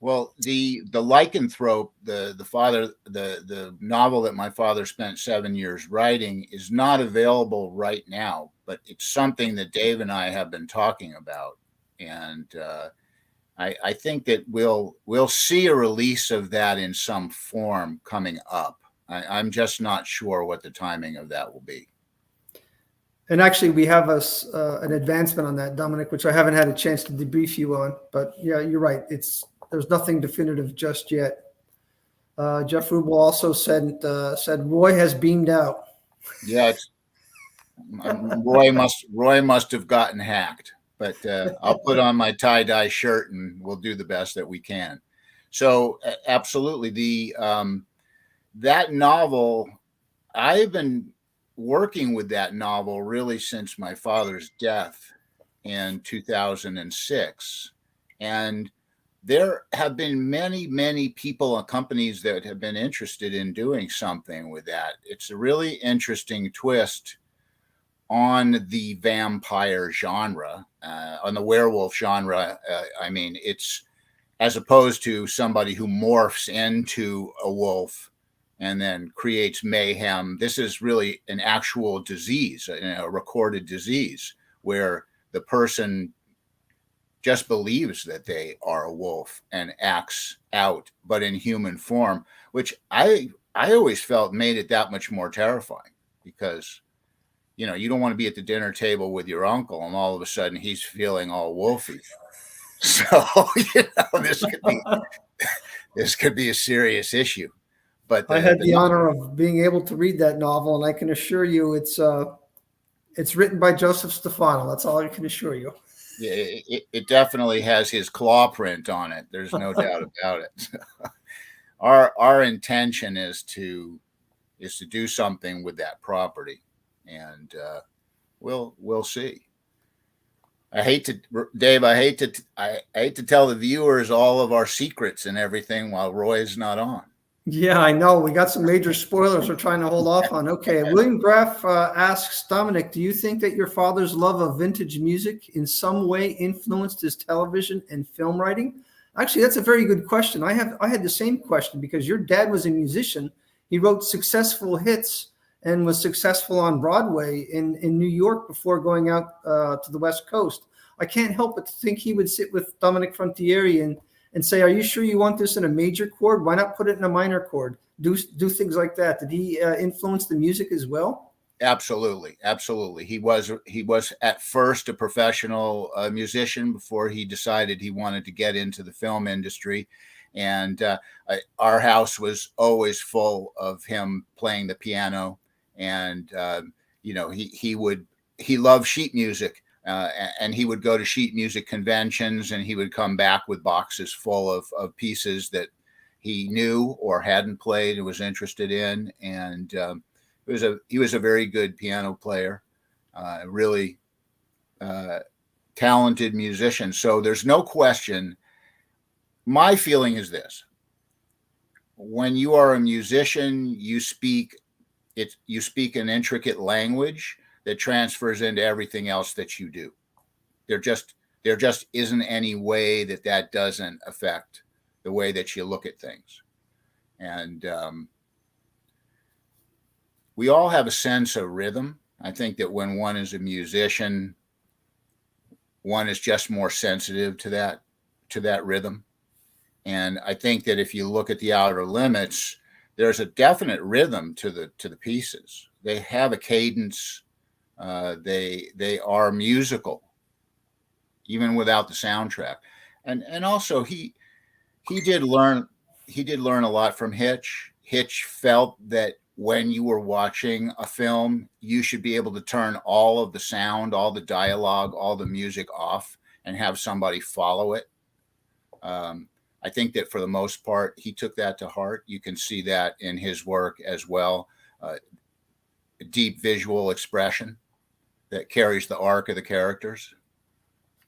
Well, the Lycanthrope, the novel that my father spent 7 years writing, is not available right now, but it's something that Dave and I have been talking about, and I think that we'll see a release of that in some form coming up. I'm just not sure what the timing of that will be. And actually, we have an advancement on that, Dominic, which I haven't had a chance to debrief you on. But yeah, you're right. There's nothing definitive just yet. Jeff Rubel also said Roy has beamed out. Yeah, Roy must have gotten hacked. But I'll put on my tie-dye shirt and we'll do the best that we can. So absolutely, that novel, I've been working with that novel really since my father's death in 2006. And there have been many people and companies that have been interested in doing something with that. It's a really interesting twist on the vampire genre, on the werewolf genre. I mean, it's as opposed to somebody who morphs into a wolf and then creates mayhem. This is really an actual disease, a recorded disease, where the person just believes that they are a wolf and acts out, but in human form, which I always felt made it that much more terrifying, because you don't want to be at the dinner table with your uncle and all of a sudden he's feeling all wolfy. So this could be a serious issue. But I had the honor of being able to read that novel, and I can assure you it's written by Joseph Stefano. That's all I can assure you. Yeah, it definitely has his claw print on it. There's no doubt about it. Our intention is to do something with that property, and we'll see. Dave, I hate to tell the viewers all of our secrets and everything while Roy's not on. Yeah, I know. We got some major spoilers we're trying to hold off on. Okay. William Graff asks, Dominic, do you think that your father's love of vintage music in some way influenced his television and film writing? Actually, that's a very good question. I had the same question, because your dad was a musician. He wrote successful hits and was successful on Broadway in New York before going out to the West Coast. I can't help but think he would sit with Dominic Frontieri and say, are you sure you want this in a major chord? Why not put it in a minor chord? Do things like that. Did he influence the music as well? Absolutely. He was at first a professional musician before he decided he wanted to get into the film industry. And our house was always full of him playing the piano. And, he loved sheet music. And he would go to sheet music conventions, and he would come back with boxes full of pieces that he knew or hadn't played and was interested in. And he was a very good piano player, really talented musician. So there's no question. My feeling is this: when you are a musician, you speak an intricate language that transfers into everything else that you do. There just isn't any way that doesn't affect the way that you look at things. And we all have a sense of rhythm. I think that when one is a musician, one is just more sensitive to that rhythm. And I think that if you look at the Outer Limits, there's a definite rhythm to the pieces. They have a cadence. They are musical, even without the soundtrack. And also he did learn a lot from Hitch. Hitch felt that when you were watching a film, you should be able to turn all of the sound, all the dialogue, all the music off and have somebody follow it. I think that for the most part, he took that to heart. You can see that in his work as well. Deep visual expression that carries the arc of the characters.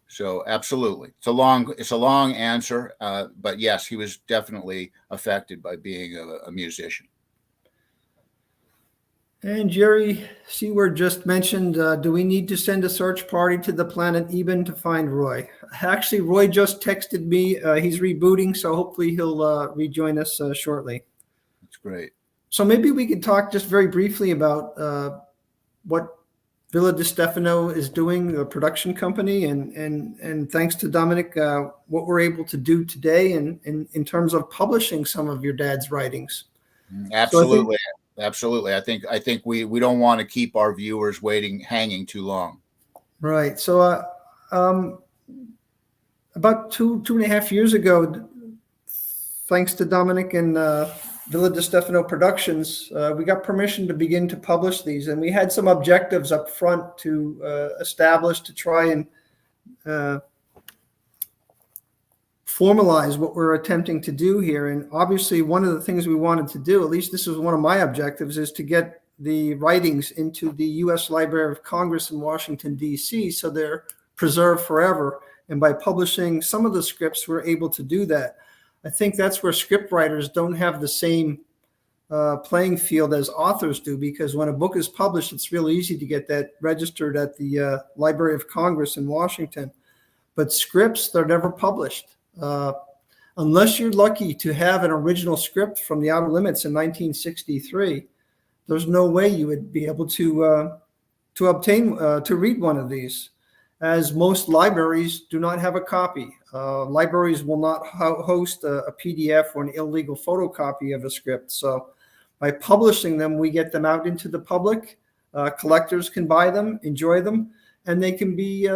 So absolutely. It's a long answer, but yes, he was definitely affected by being a musician. And Jerry Seward just mentioned, do we need to send a search party to the planet Eben to find Roy? Actually, Roy just texted me. He's rebooting, so hopefully he'll rejoin us shortly. That's great. So maybe we could talk just very briefly about what Villa Di Stefano is doing, a production company, and thanks to Dominic, what we're able to do today in terms of publishing some of your dad's writings. Absolutely. absolutely. I think we don't want to keep our viewers hanging too long. Right. So about two and a half years ago, thanks to Dominic and Villa de Stefano Productions, we got permission to begin to publish these, and we had some objectives up front to establish to try and formalize what we're attempting to do here. And obviously, one of the things we wanted to do, at least this was one of my objectives, is to get the writings into the U.S. Library of Congress in Washington, D.C., so they're preserved forever. And by publishing some of the scripts, we're able to do that. I think that's where script writers don't have the same playing field as authors do, because when a book is published, it's real easy to get that registered at the Library of Congress in Washington. But scripts, they're never published. Unless you're lucky to have an original script from the Outer Limits in 1963, there's no way you would be able to read one of these, as most libraries do not have a copy. Libraries will not host a PDF or an illegal photocopy of a script. So by publishing them, we get them out into the public. Collectors can buy them, enjoy them, and they can be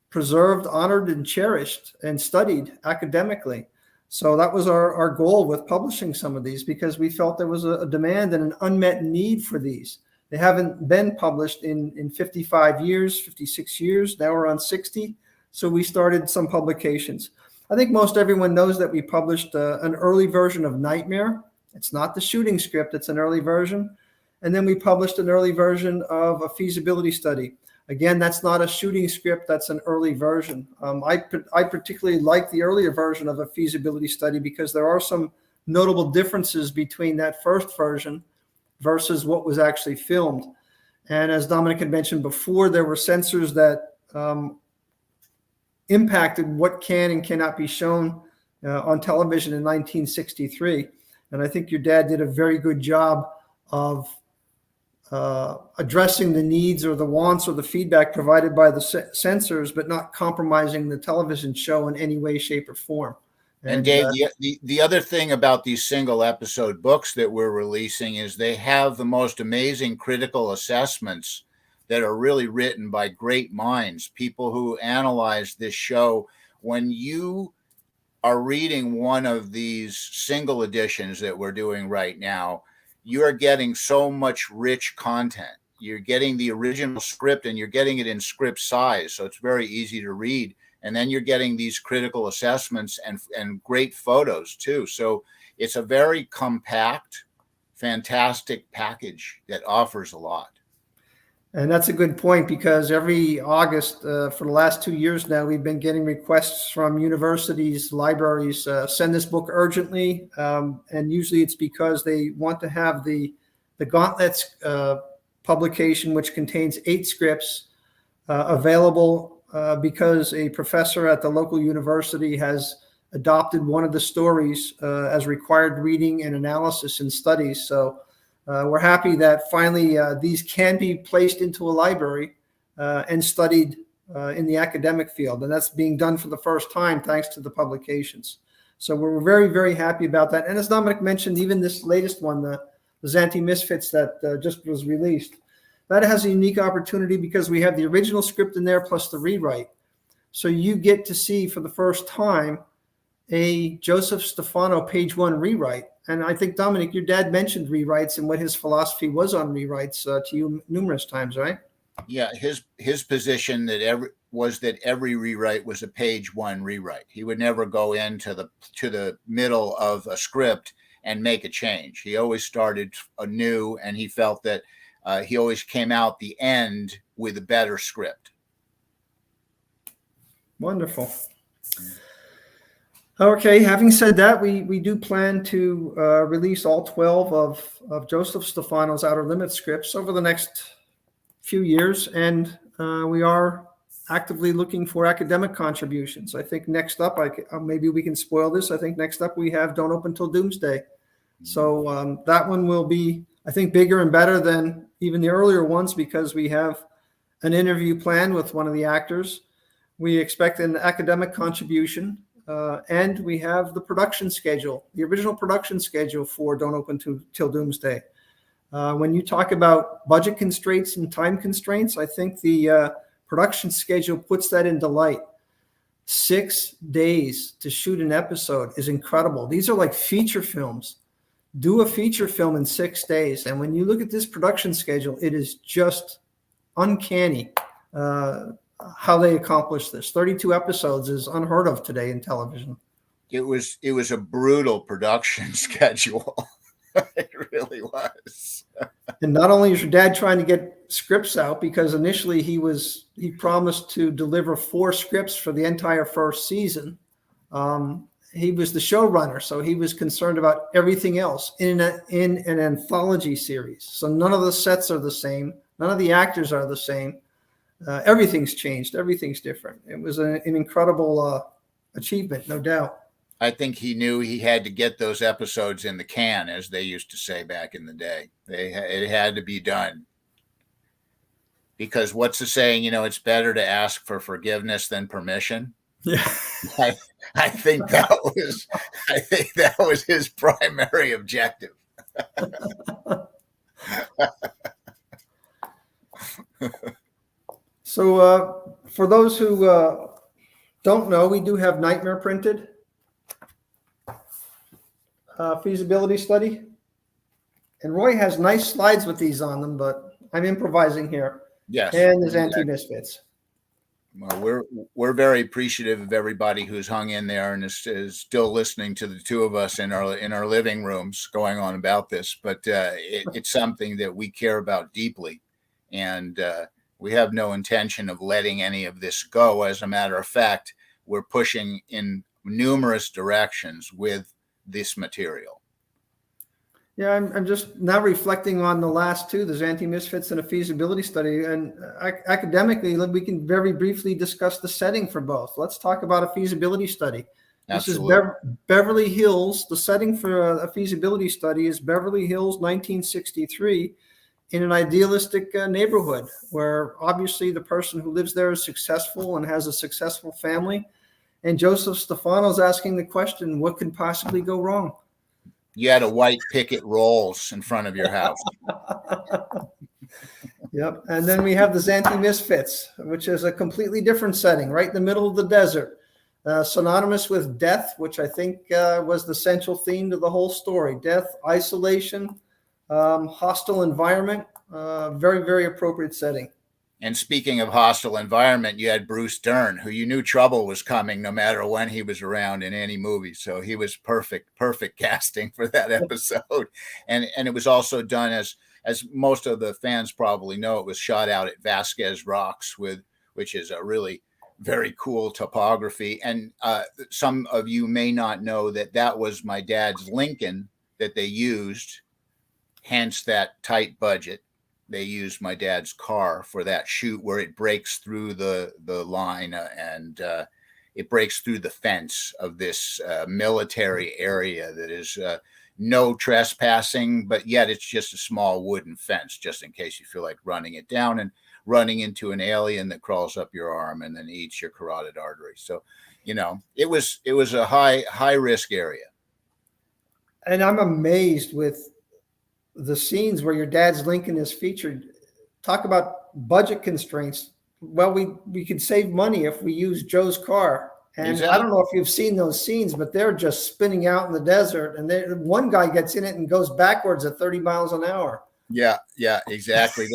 preserved, honored, and cherished and studied academically. So that was our goal with publishing some of these, because we felt there was a demand and an unmet need for these. They haven't been published in 55 years, 56 years. Now we're on 60. So we started some publications. I think most everyone knows that we published an early version of Nightmare. It's not the shooting script, it's an early version. And then we published an early version of a feasibility study. Again, that's not a shooting script, that's an early version. I particularly like the earlier version of a feasibility study, because there are some notable differences between that first version versus what was actually filmed. And as Dominic had mentioned before, there were censors that impacted what can and cannot be shown on television in 1963. And I think your dad did a very good job of addressing the needs or the wants or the feedback provided by the censors, but not compromising the television show in any way, shape, or form. And Dave, the other thing about these single episode books that we're releasing is they have the most amazing critical assessments that are really written by great minds, people who analyze this show. When you are reading one of these single editions that we're doing right now, you are getting so much rich content. You're getting the original script, and you're getting it in script size, so it's very easy to read. And then you're getting these critical assessments and great photos too. So it's a very compact, fantastic package that offers a lot. And that's a good point, because every August for the last 2 years now, we've been getting requests from universities, libraries, send this book urgently. And usually it's because they want to have the Gauntlets publication, which contains 8 scripts, available because a professor at the local university has adopted one of the stories as required reading and analysis in studies. So we're happy that finally these can be placed into a library and studied in the academic field. And that's being done for the first time thanks to the publications. So we're very, very happy about that. And as Dominic mentioned, even this latest one, the Zanti Misfits that just was released, that has a unique opportunity because we have the original script in there plus the rewrite. So you get to see for the first time a Joseph Stefano page 1 rewrite. And I think, Dominic, your dad mentioned rewrites and what his philosophy was on rewrites to you numerous times, right? Yeah, his position that every rewrite was a page 1 rewrite. He would never go into the middle of a script and make a change. He always started anew, and he felt that he always came out the end with a better script. Wonderful. Okay, having said that, we do plan to release all 12 of Joseph Stefano's Outer Limits scripts over the next few years, and we are actively looking for academic contributions. I think next up, maybe we can spoil this. I think next up we have Don't Open Till Doomsday. So that one will be, I think, bigger and better than even the earlier ones because we have an interview planned with one of the actors. We expect an academic contribution. And we have the production schedule, the original production schedule for Don't Open Till Doomsday. When you talk about budget constraints and time constraints, I think the production schedule puts that into light. 6 days to shoot an episode is incredible. These are like feature films. Do a feature film in 6 days. And when you look at this production schedule, it is just uncanny how they accomplish this. 32 episodes is unheard of today in television. It was a brutal production schedule. It really was. And not only is your dad trying to get scripts out, because initially he promised to deliver 4 scripts for the entire first season. He was the showrunner, so he was concerned about everything else in an anthology series. So none of the sets are the same. None of the actors are the same. Everything's changed. Everything's different. It was an incredible achievement, no doubt. I think he knew he had to get those episodes in the can, as they used to say back in the day. It had to be done. Because what's the saying? It's better to ask for forgiveness than permission. Yeah. I think that was his primary objective. So for those who don't know, we do have Nightmare printed. Feasibility study. And Roy has nice slides with these on them, but I'm improvising here. Yes. And there's Anti-Misfits. Well, we're very appreciative of everybody who's hung in there and is still listening to the two of us in our living rooms going on about this. But it's something that we care about deeply, and we have no intention of letting any of this go. As a matter of fact, we're pushing in numerous directions with this material. Yeah, I'm just now reflecting on the last two. There's Anti-Misfits and a feasibility study. And academically, we can very briefly discuss the setting for both. Let's talk about a feasibility study. Absolutely. This is Beverly Hills. The setting for a feasibility study is Beverly Hills, 1963, in an idealistic neighborhood where obviously the person who lives there is successful and has a successful family. And Joseph Stefano is asking the question, what could possibly go wrong? You had a white picket rolls in front of your house. Yep. And then we have the Anti-Misfits, which is a completely different setting, right in the middle of the desert, synonymous with death, which I think was the central theme to the whole story. Death, isolation, hostile environment, very, very appropriate setting. And speaking of hostile environment, you had Bruce Dern, who you knew trouble was coming no matter when he was around in any movie. So he was perfect casting for that episode. And it was also done as most of the fans probably know, it was shot out at Vasquez Rocks, which is a really very cool topography. And some of you may not know that was my dad's Lincoln that they used, hence that tight budget. They used my dad's car for that shoot where it breaks through the line and it breaks through the fence of this military area that is no trespassing, but yet it's just a small wooden fence, just in case you feel like running it down and running into an alien that crawls up your arm and then eats your carotid artery. So, it was a high risk area. And I'm amazed with the scenes where your dad's Lincoln is featured. Talk about budget constraints. Well, we could save money if we use Joe's car. And exactly. I don't know if you've seen those scenes, but they're just spinning out in the desert. And one guy gets in it and goes backwards at 30 miles an hour. Yeah, exactly.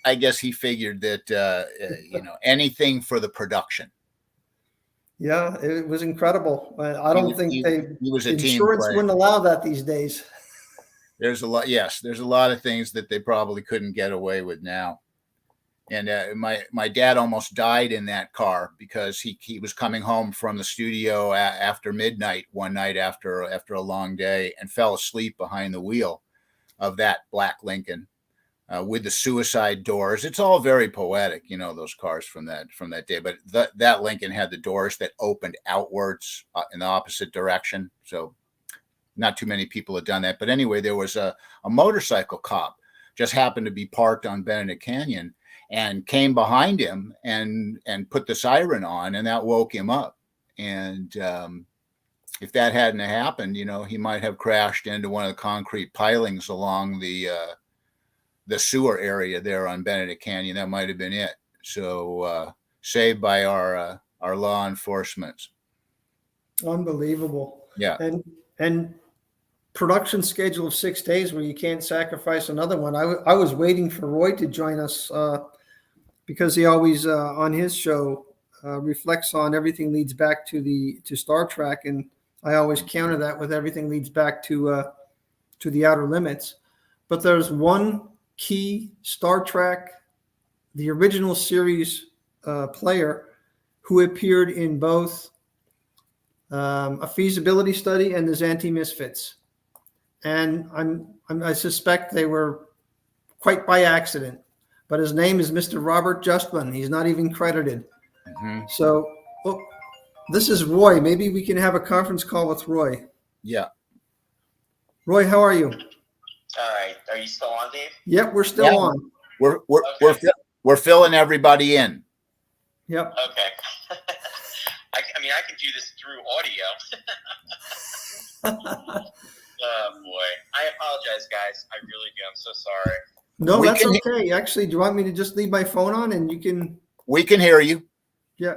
I guess he figured that, anything for the production. Yeah, it was incredible. I don't think he was a insurance wouldn't allow that these days. There's a lot of things that they probably couldn't get away with now. And my dad almost died in that car because he was coming home from the studio after midnight one night after a long day and fell asleep behind the wheel of that black Lincoln with the suicide doors. It's all very poetic, those cars from that day. But that Lincoln had the doors that opened outwards in the opposite direction. So not too many people had done that. But anyway, there was a motorcycle cop just happened to be parked on Benedict Canyon and came behind him and put the siren on, and that woke him up. And if that hadn't happened, he might have crashed into one of the concrete pilings along the sewer area there on Benedict Canyon. That might have been it. So saved by our law enforcement. Unbelievable. Yeah. And production schedule of 6 days where you can't sacrifice another one. I was waiting for Roy to join us because he always on his show reflects on everything leads back to Star Trek, and I always counter that with everything leads back to the Outer Limits. But there's one key Star Trek, the original series player, who appeared in both a feasibility study and the Xanthi Misfits. And I suspect they were quite by accident, but his name is Mr. Robert Justman. He's not even credited. Mm-hmm. So this is Roy. Maybe we can have a conference call with Roy. Yeah. Roy, how are you? All right. Are you still on, Dave? Yep, we're still on. We're filling everybody in. Yep. Okay. I mean, I can do this through audio. Oh boy, I apologize, guys. I really do. I'm so sorry. No, that's okay. Actually, do you want me to just leave my phone on and you can? We can hear you. Yeah.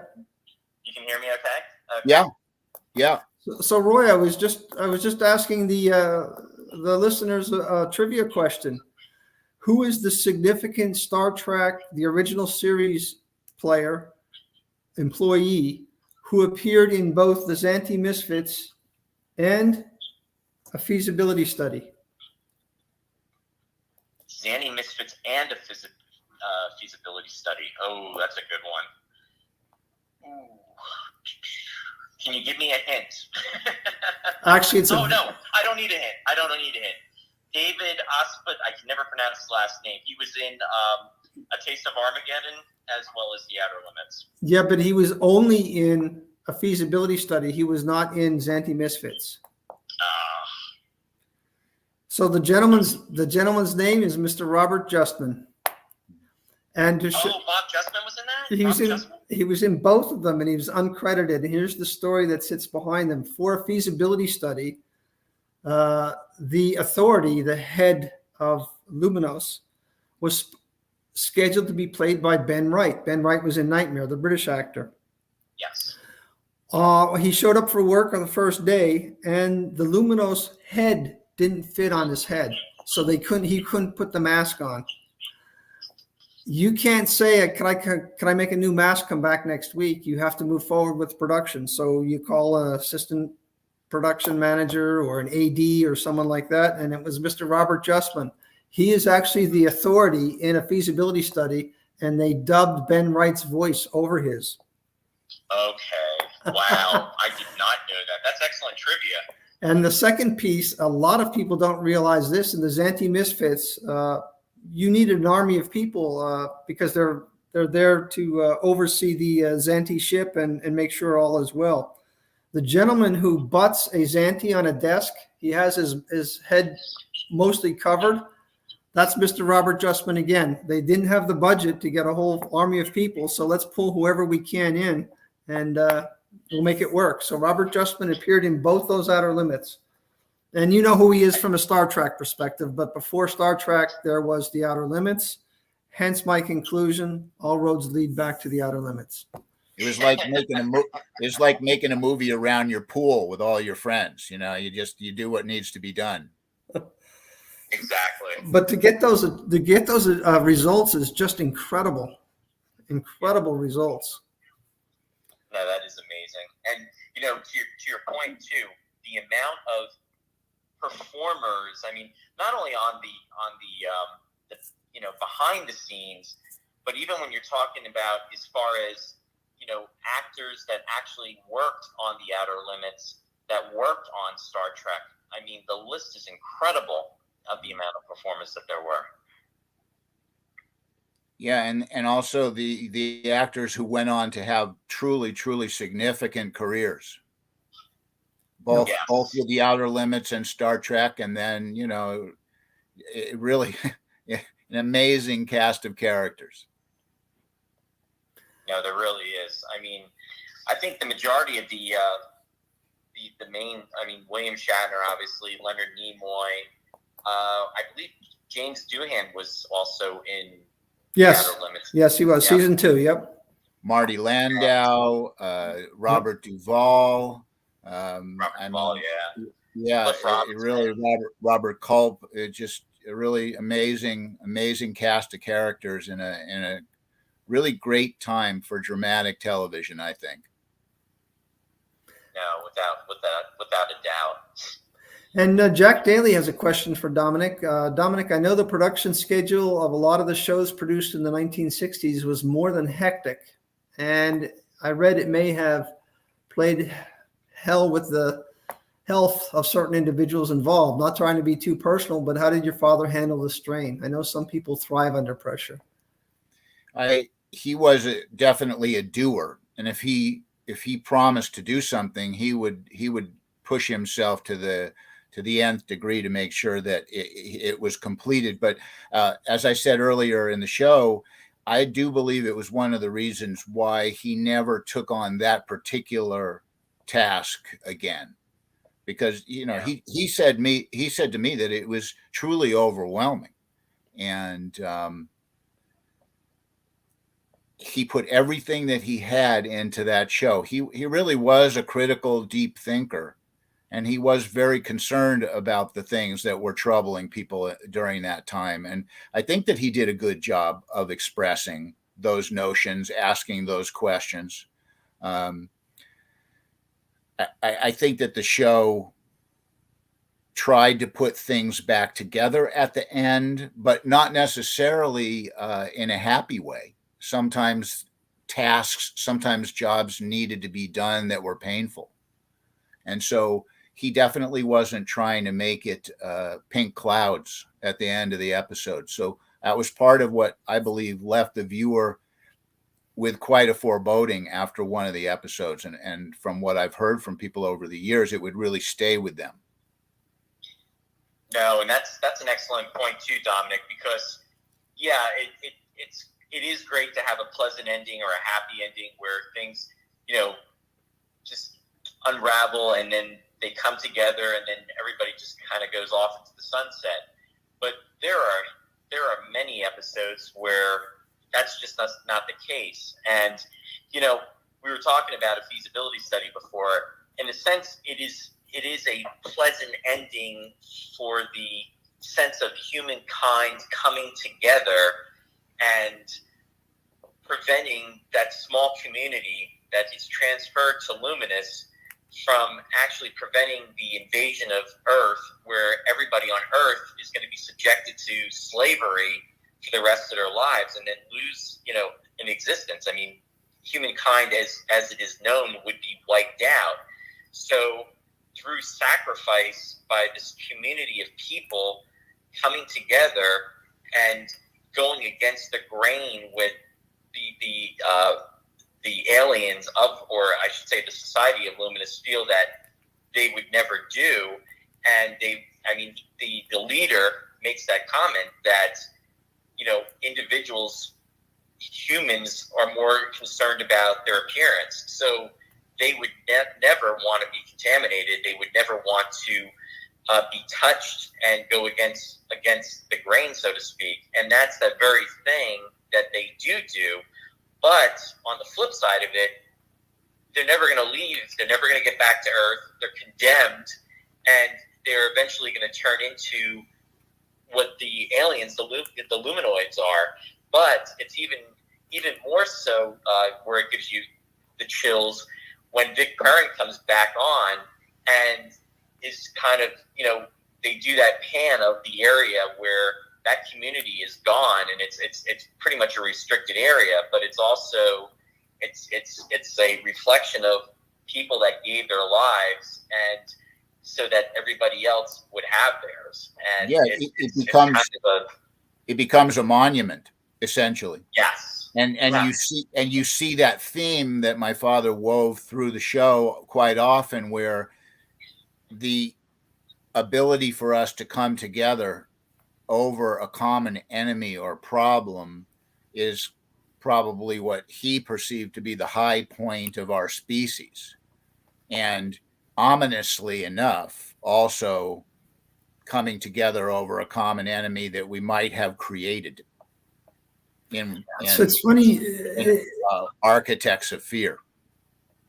You can hear me, okay? Yeah. Yeah. So Roy, I was just asking the listeners a trivia question. Who is the significant Star Trek, the original series player, employee, who appeared in both the Xanthi Misfits and a feasibility study? Xanthi Misfits and a feasibility study. Oh, that's a good one. Ooh. Can you give me a hint? Actually, it's no, I don't need a hint. I don't need a hint. David Osput, I can never pronounce his last name. He was in A Taste of Armageddon as well as The Outer Limits. Yeah, but he was only in a feasibility study. He was not in Xanthi Misfits. So the gentleman's name is Mr. Robert Justman. And Bob Justman was in that? He was in both of them, and he was uncredited. And here's the story that sits behind them. For a feasibility study, the authority, the head of Luminos, was scheduled to be played by Ben Wright. Ben Wright was in Nightmare, the British actor. Yes. He showed up for work on the first day, and the Luminos head didn't fit on his head, so he couldn't put the mask on. You can't say, can I make a new mask come back next week? You have to move forward with production. So you call an assistant production manager or an AD or someone like that, and it was Mr. Robert Justman. He is actually the authority in a feasibility study, and they dubbed Ben Wright's voice over his. Okay. Wow. I did not know that. That's excellent trivia. And the second piece, a lot of people don't realize this, in the Xanthi Misfits, you needed an army of people because they're there to oversee the Xanthi ship and make sure all is well. The gentleman who butts a Xanthi on a desk, he has his head mostly covered. That's Mr. Robert Justman again. They didn't have the budget to get a whole army of people, so let's pull whoever we can in, and we'll make it work. So Robert Justman appeared in both those Outer Limits. And you know who he is from a Star Trek perspective, but before Star Trek, there was the Outer Limits. Hence my conclusion, all roads lead back to the Outer Limits. It was like making a movie around your pool with all your friends. You do what needs to be done. Exactly. But to get those results is just incredible results. No, that is amazing. And to your point too, the amount of performers. I mean, not only on the behind the scenes, but even when you're talking about as far as actors that actually worked on the Outer Limits, that worked on Star Trek. I mean, the list is incredible of the amount of performers that there were. Yeah, and also the actors who went on to have truly, truly significant careers. Both with the Outer Limits and Star Trek, and then it really an amazing cast of characters. No, there really is. I mean, I think the majority of the the main. I mean, William Shatner, obviously, Leonard Nimoy. I believe James Doohan was also in Yes. The Outer Limits. Yes, he was. Yeah. Season 2. Yep. Marty Landau, Robert Duvall. Robert Duvall, Yeah, Cliff it really Robert Culp. It just a really amazing cast of characters in a really great time for dramatic television, I think. No, without a doubt. And Jack Daly has a question for Dominic. Dominic, I know the production schedule of a lot of the shows produced in the 1960s was more than hectic, and I read it may have played hell with the health of certain individuals involved. Not trying to be too personal, but how did your father handle the strain? I know some people thrive under pressure. He was definitely a doer, and if he promised to do something, he would push himself to the nth degree to make sure that it was completed. But as I said earlier in the show, I do believe it was one of the reasons why he never took on that particular task again, because he said to me that it was truly overwhelming, and he put everything that he had into that show. He really was a critical, deep thinker, and he was very concerned about the things that were troubling people during that time. And I think that he did a good job of expressing those notions, asking those questions. I think that the show tried to put things back together at the end, but not necessarily in a happy way. Sometimes jobs needed to be done that were painful. And so he definitely wasn't trying to make it pink clouds at the end of the episode. So that was part of what I believe left the viewer with quite a foreboding after one of the episodes. And from what I've heard from people over the years, it would really stay with them. No, and that's an excellent point too, Dominic, because it is great to have a pleasant ending or a happy ending where things, just unravel and then they come together and then everybody just kind of goes off into the sunset. But there are many episodes where that's just not the case. And, we were talking about a feasibility study before. In a sense, it is a pleasant ending for the sense of humankind coming together and preventing that small community that is transferred to Luminous from actually preventing the invasion of Earth, where everybody on Earth is going to be subjected to slavery for the rest of their lives and then lose, an existence. I mean, humankind as it is known would be wiped out. So through sacrifice by this community of people coming together and going against the grain with the aliens or I should say the Society of Luminous feel that they would never do, and the leader makes that comment that humans are more concerned about their appearance, so they would never want to be contaminated. They would never want to be touched and go against the grain, so to speak. And that's the very thing that they do. But on the flip side of it, they're never going to leave. They're never going to get back to Earth. They're condemned, and they're eventually going to turn into what the aliens, the luminoids are. But it's even more so where it gives you the chills when Vic Perrin comes back on and is kind of, they do that pan of the area where that community is gone, and it's pretty much a restricted area, but it's also it's a reflection of people that gave their lives and so that everybody else would have theirs. And it becomes a monument, essentially. Yes. And you see that theme that my father wove through the show quite often, where the ability for us to come together over a common enemy or problem is probably what he perceived to be the high point of our species. And ominously enough, also coming together over a common enemy that we might have created So it's funny. Architects of Fear.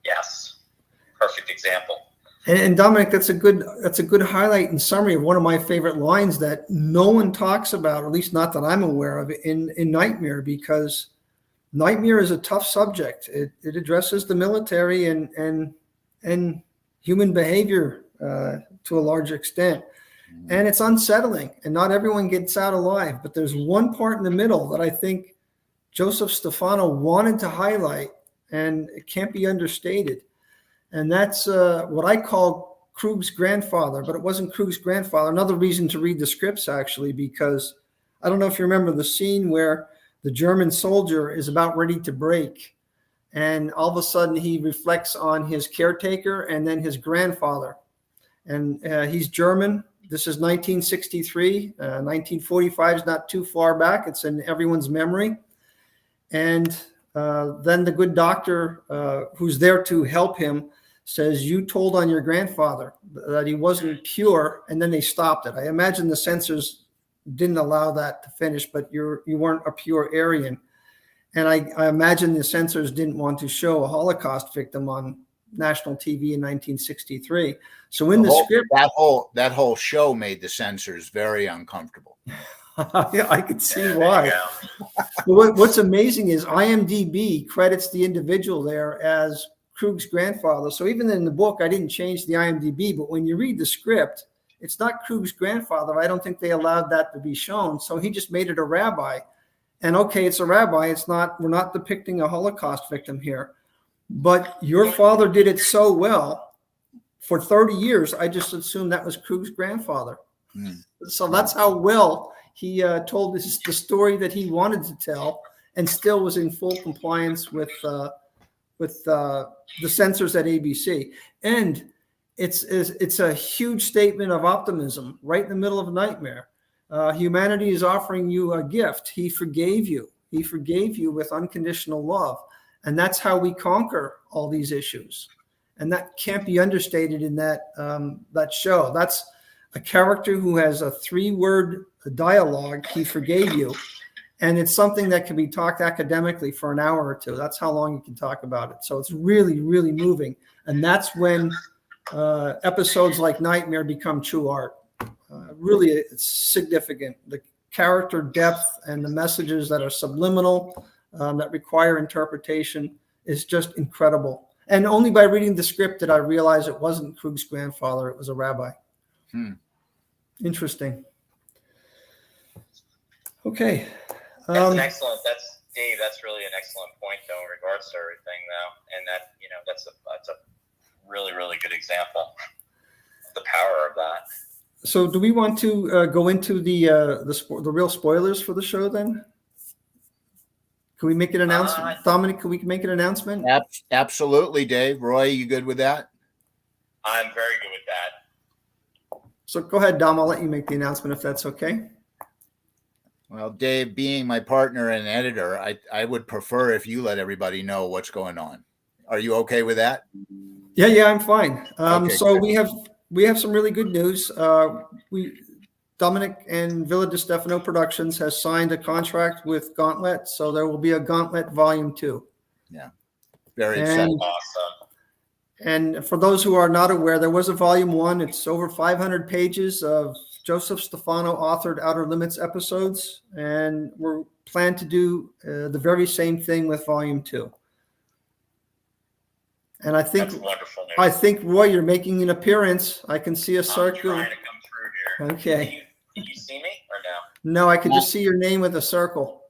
Yes, perfect example. And Dominic, that's a good highlight and summary of one of my favorite lines that no one talks about, or at least not that I'm aware of, in Nightmare, because Nightmare is a tough subject. It addresses the military and human behavior to a large extent, and it's unsettling. And not everyone gets out alive. But there's one part in the middle that I think Joseph Stefano wanted to highlight, and it can't be understated. And that's what I call Krug's grandfather, but it wasn't Krug's grandfather. Another reason to read the scripts, actually, because I don't know if you remember the scene where the German soldier is about ready to break, and all of a sudden he reflects on his caretaker and then his grandfather. And he's German. This is 1963. 1945 is not too far back. It's in everyone's memory. And then the good doctor who's there to help him says, "You told on your grandfather that he wasn't pure," and then they stopped it. I imagine the censors didn't allow that to finish, but you weren't a pure Aryan. And I imagine the censors didn't want to show a Holocaust victim on national TV in 1963. So in the script, that whole show made the censors very uncomfortable. Yeah, I could see why. Well, what's amazing is IMDb credits the individual there as Krug's grandfather. So even in the book, I didn't change the IMDb, but when you read the script, it's not Krug's grandfather. I don't think they allowed that to be shown. So he just made it a rabbi. And okay, it's a rabbi. We're not depicting a Holocaust victim here. But your father did it so well for 30 years. I just assumed that was Krug's grandfather. So that's how well he told the story that he wanted to tell, and still was in full compliance with the censors at ABC. And it's a huge statement of optimism right in the middle of a nightmare. Humanity is offering you a gift. He forgave you. He forgave you with unconditional love. And that's how we conquer all these issues. And that can't be understated in that show. That's a character who has a 3-word dialogue. He forgave you. And it's something that can be talked academically for an hour or two. That's how long you can talk about it. So it's really, really moving. And that's when episodes like Nightmare become true art. Really, it's significant. The character depth and the messages that are subliminal, that require interpretation, is just incredible. And only by reading the script did I realize it wasn't Krug's grandfather. It was a rabbi. Interesting. Okay. That's an excellent. That's Dave. That's really an excellent point, though, in regards to everything, though, and that that's a really, really good example of the power of that. So, do we want to go into the real spoilers for the show then? Can we make an announcement, Dominic? Can we make an announcement? Absolutely, Dave. Roy, you good with that? I'm very good with that. So go ahead, Dom. I'll let you make the announcement if that's okay. Well, Dave, being my partner and editor, I would prefer if you let everybody know what's going on. Are you okay with that? Yeah, I'm fine. Okay, so good. we have some really good news. Dominic and Villa Di Stefano Productions has signed a contract with Gauntlet, so there will be a Gauntlet Volume 2. Yeah, very exciting. Awesome. And for those who are not aware, there was a Volume 1. It's over 500 pages of Joseph Stefano authored Outer Limits episodes, and we're planned to do the very same thing with Volume 2. And I think That's wonderful news. I think Roy, you're making an appearance. I can see a circle. I'm trying to come through here. Okay. Can you see me or no? No, I could just see your name with a circle.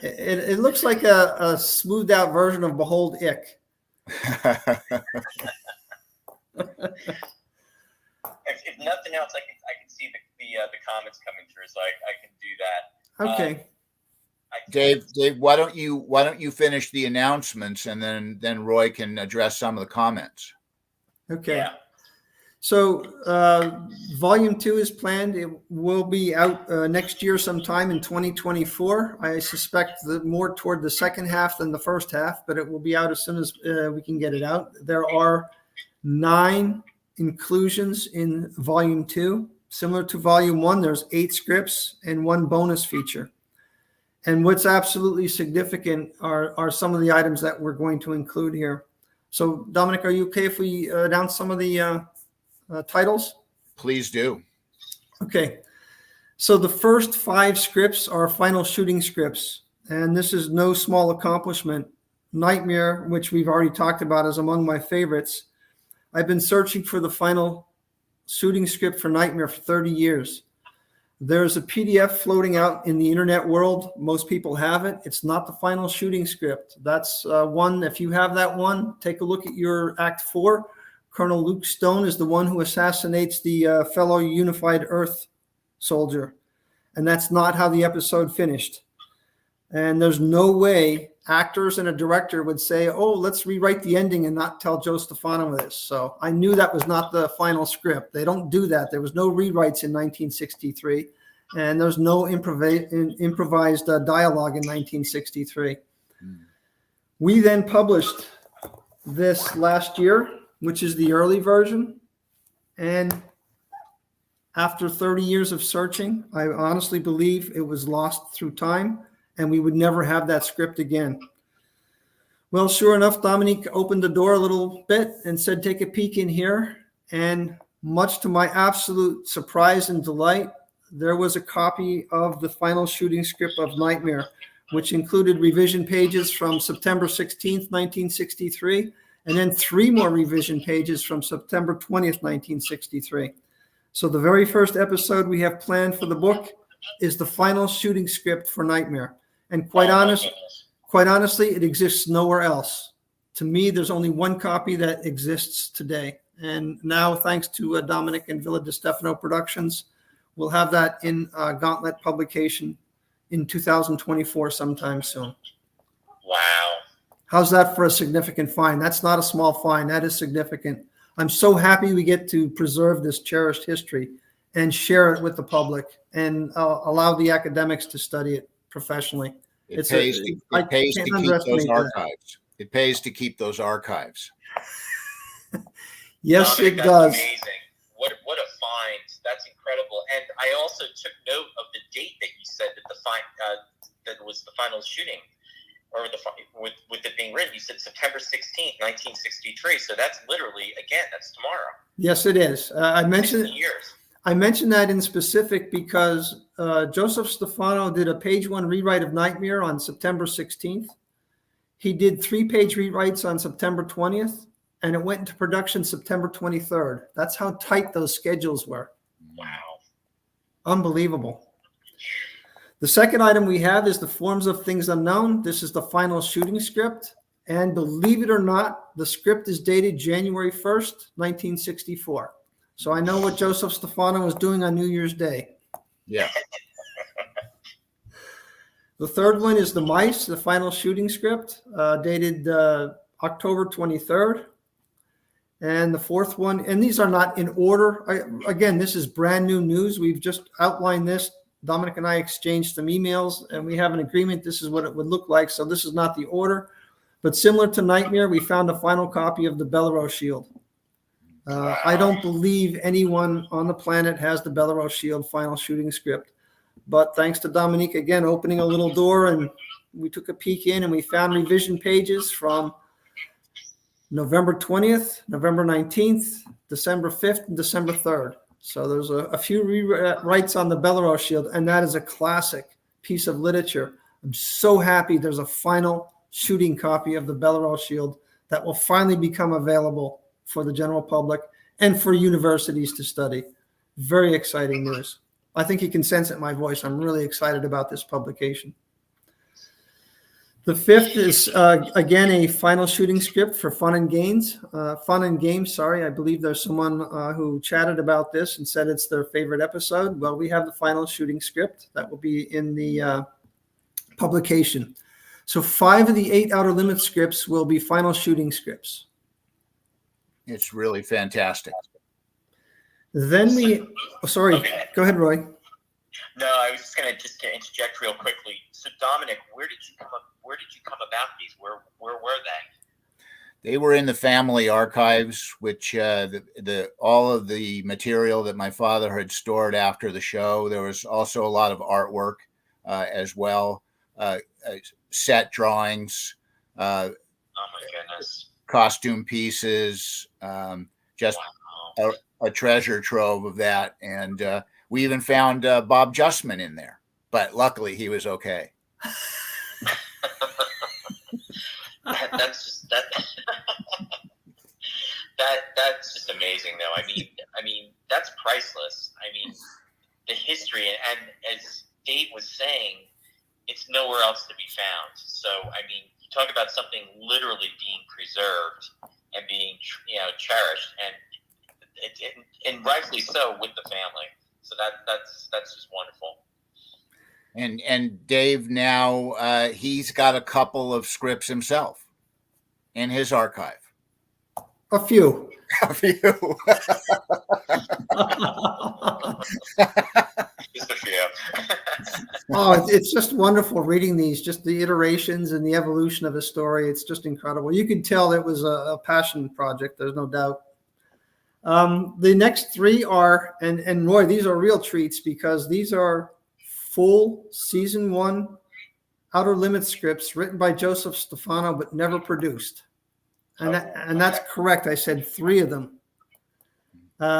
Okay. It looks like a smoothed out version of Behold Ick. If nothing else, I can see the comments coming through, so I can do that. Okay. Dave, why don't you finish the announcements, and then Roy can address some of the comments. Okay. Yeah. So volume 2 is planned. It will be out next year sometime in 2024. I suspect more toward the second half than the first half, but it will be out as soon as we can get it out. There are 9 inclusions in volume 2. Similar to volume 1, there's 8 scripts and 1 bonus feature. And what's absolutely significant are some of the items that we're going to include here. So Dominic, are you okay if we announce some of the titles? Please do. Okay. So the first 5 scripts are final shooting scripts, and this is no small accomplishment. Nightmare, which we've already talked about, is among my favorites. I've been searching for the final shooting script for Nightmare for 30 years. There's a PDF floating out in the internet world. Most people have it. It's not the final shooting script. That's one. If you have that one, take a look at your Act 4. Colonel Luke Stone is the one who assassinates the fellow Unified Earth soldier. And that's not how the episode finished. And there's no way actors and a director would say, oh, let's rewrite the ending and not tell Joe Stefano this. So I knew that was not the final script. They don't do that. There was no rewrites in 1963. And there's no improvised dialogue in 1963. We then published this last year, which is the early version. And after 30 years of searching, I honestly believe it was lost through time, and we would never have that script again. Well, sure enough, Dominique opened the door a little bit and said, take a peek in here. And much to my absolute surprise and delight, there was a copy of the final shooting script of Nightmare, which included revision pages from September 16th, 1963, and then 3 more revision pages from September 20th, 1963. So the very first episode we have planned for the book is the final shooting script for Nightmare. And quite honestly, it exists nowhere else. To me, there's only one copy that exists today. And now, thanks to Dominic and Villa Di Stefano Productions, we'll have that in Gauntlet publication in 2024 sometime soon. Wow. How's that for a significant find? That's not a small find. That is significant. I'm so happy we get to preserve this cherished history and share it with the public and allow the academics to study it professionally. It pays to keep those archives. It pays to keep those archives. Yes, Dominic, it that's does. Amazing. What a find. That's incredible. And I also took note of the date that you said that that was the final shooting, or with it being written. You said September 16th, 1963. So that's literally, again, that's tomorrow. Yes, it is. I mentioned 60 years. I mentioned that in specific because Joseph Stefano did a page 1 rewrite of Nightmare on September 16th. He did 3-page rewrites on September 20th, and it went into production September 23rd. That's how tight those schedules were. Wow. Unbelievable. The second item we have is the Forms of Things Unknown. This is the final shooting script. And believe it or not, the script is dated January 1st, 1964. So I know what Joseph Stefano was doing on New Year's Day. Yeah. The third one is The Mice, the final shooting script, dated October 23rd. And the fourth one, and these are not in order. Again, this is brand new news. We've just outlined this. Dominic and I exchanged some emails, and we have an agreement. This is what it would look like. So this is not the order. But similar to Nightmare, we found a final copy of the Belarus Shield. I don't believe anyone on the planet has the Belarus Shield final shooting script. But thanks to Dominique, again, opening a little door, and we took a peek in, and we found revision pages from November 20th, November 19th, December 5th, and December 3rd. So there's a few rewrites on the Belarus Shield, and that is a classic piece of literature. I'm so happy there's a final shooting copy of the Belarus Shield that will finally become available for the general public and for universities to study. Very exciting news. I think you can sense it in my voice. I'm really excited about this publication. The fifth is, again, a final shooting script for Fun and Games. I believe there's someone who chatted about this and said it's their favorite episode. Well, we have the final shooting script that will be in the publication. So 5 of the 8 Outer Limits scripts will be final shooting scripts. It's really fantastic. Then sorry, Okay. Go ahead, Roy. No, I was just going to interject real quickly. So, Dominic, where did you come about these? Where were they? They were in the family archives, which all of the material that my father had stored after the show. There was also a lot of artwork as well, set drawings, Oh my goodness! costume pieces, just Wow. a treasure trove of that. And we even found Bob Justman in there, but luckily he was okay. That's just that's just amazing, though. I mean, that's priceless. I mean, the history, and as Dave was saying, it's nowhere else to be found. So, I mean, you talk about something literally being preserved and being, cherished, and rightfully so with the family. So that's just wonderful. And Dave now he's got a couple of scripts himself in his archive. A few. A few. Just a few. Oh, it's just wonderful reading these, just the iterations and the evolution of a story. It's just incredible. You could tell it was a passion project. There's no doubt. The next three are, and Roy, these are real treats because these are full season 1 Outer Limits scripts written by Joseph Stefano, but never produced. And that's correct. I said 3 of them.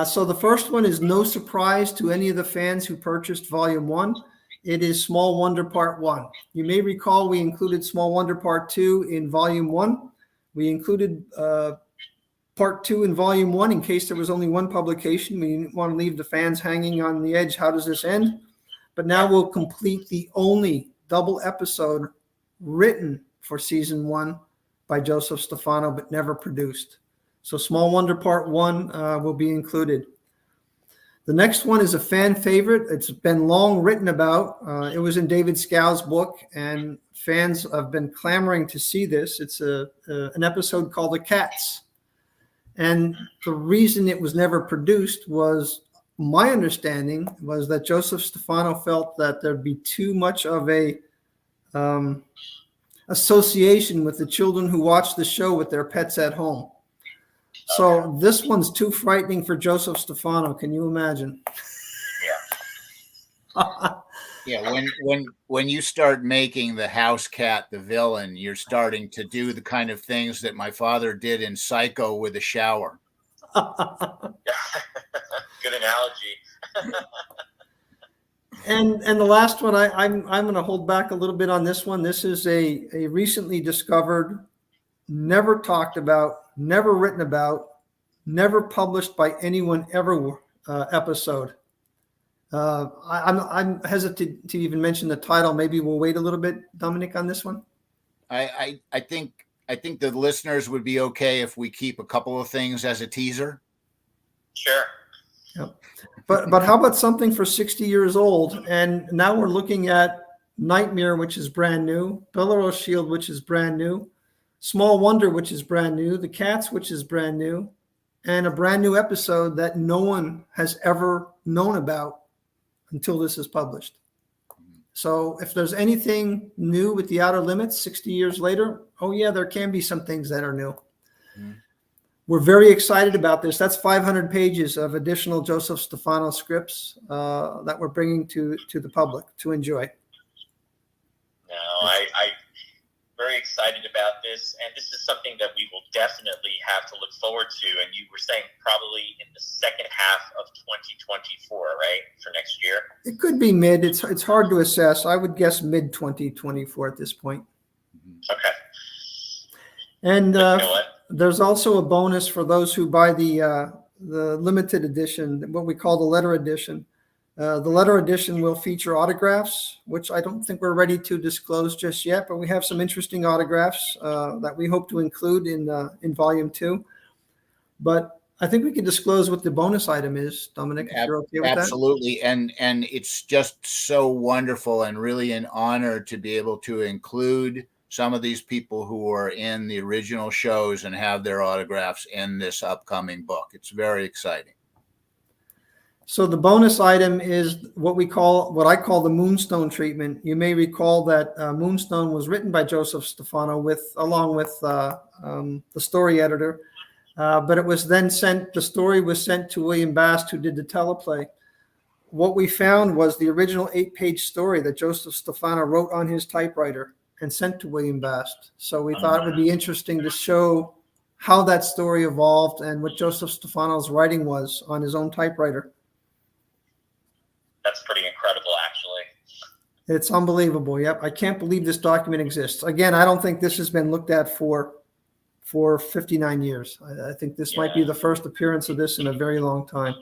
So the first one is no surprise to any of the fans who purchased Volume 1. It is Small Wonder Part 1. You may recall we included Small Wonder Part 2 in Volume 1. We included Part 2 in Volume 1 in case there was only one publication. We didn't want to leave the fans hanging on the edge. How does this end? But now we'll complete the only double episode written for Season 1 by Joseph Stefano, but never produced. So Small Wonder Part 1 will be included. The next one is a fan favorite. It's been long written about. It was in David Scow's book, and fans have been clamoring to see this. It's an episode called The Cats. And the reason it was never produced was, my understanding was that Joseph Stefano felt that there'd be too much of a association with the children who watch the show with their pets at home. So this one's too frightening for Joseph Stefano. Can you imagine? Yeah. Yeah, when you start making the house cat the villain, you're starting to do the kind of things that my father did in Psycho with a shower. Good analogy. And the last one, I'm going to hold back a little bit on this one. This is a recently discovered, never talked about, never written about, never published by anyone ever episode. I'm hesitant to even mention the title. Maybe we'll wait a little bit, Dominic, on this one. I think the listeners would be okay if we keep a couple of things as a teaser. Sure. Yep. But how about something for 60 years old? And now we're looking at Nightmare, which is brand new, Billow Shield, which is brand new, Small Wonder, which is brand new, The Cats, which is brand new, and a brand new episode that no one has ever known about until this is published. So if there's anything new with the Outer Limits 60 years later, oh yeah, there can be some things that are new. Mm-hmm. We're very excited about this. That's 500 pages of additional Joseph Stefano scripts that we're bringing to the public to enjoy. No, I'm very excited about this, and this is something that we will definitely have to look forward to. And you were saying probably in the second half of 2024, right, for next year? It could be mid. It's hard to assess. I would guess mid 2024 at this point. Okay. And you know what? There's also a bonus for those who buy the limited edition, what we call the letter edition. The letter edition will feature autographs, which I don't think we're ready to disclose just yet, but we have some interesting autographs that we hope to include in Volume 2. But I think we can disclose what the bonus item is, Dominic, if you're okay with that. Absolutely. And it's just so wonderful and really an honor to be able to include some of these people who are in the original shows and have their autographs in this upcoming book. It's very exciting. So the bonus item is what I call the Moonstone treatment. You may recall that Moonstone was written by Joseph Stefano along with the story editor, but it was then the story was sent to William Bast, who did the teleplay. What we found was the original 8-page story that Joseph Stefano wrote on his typewriter and sent to William Bast. So we thought it would be interesting to show how that story evolved and what Joseph Stefano's writing was on his own typewriter. That's pretty incredible, actually. It's unbelievable. Yep. I can't believe this document exists. Again, I don't think this has been looked at for 59 years. I think this might be the first appearance of this in a very long time.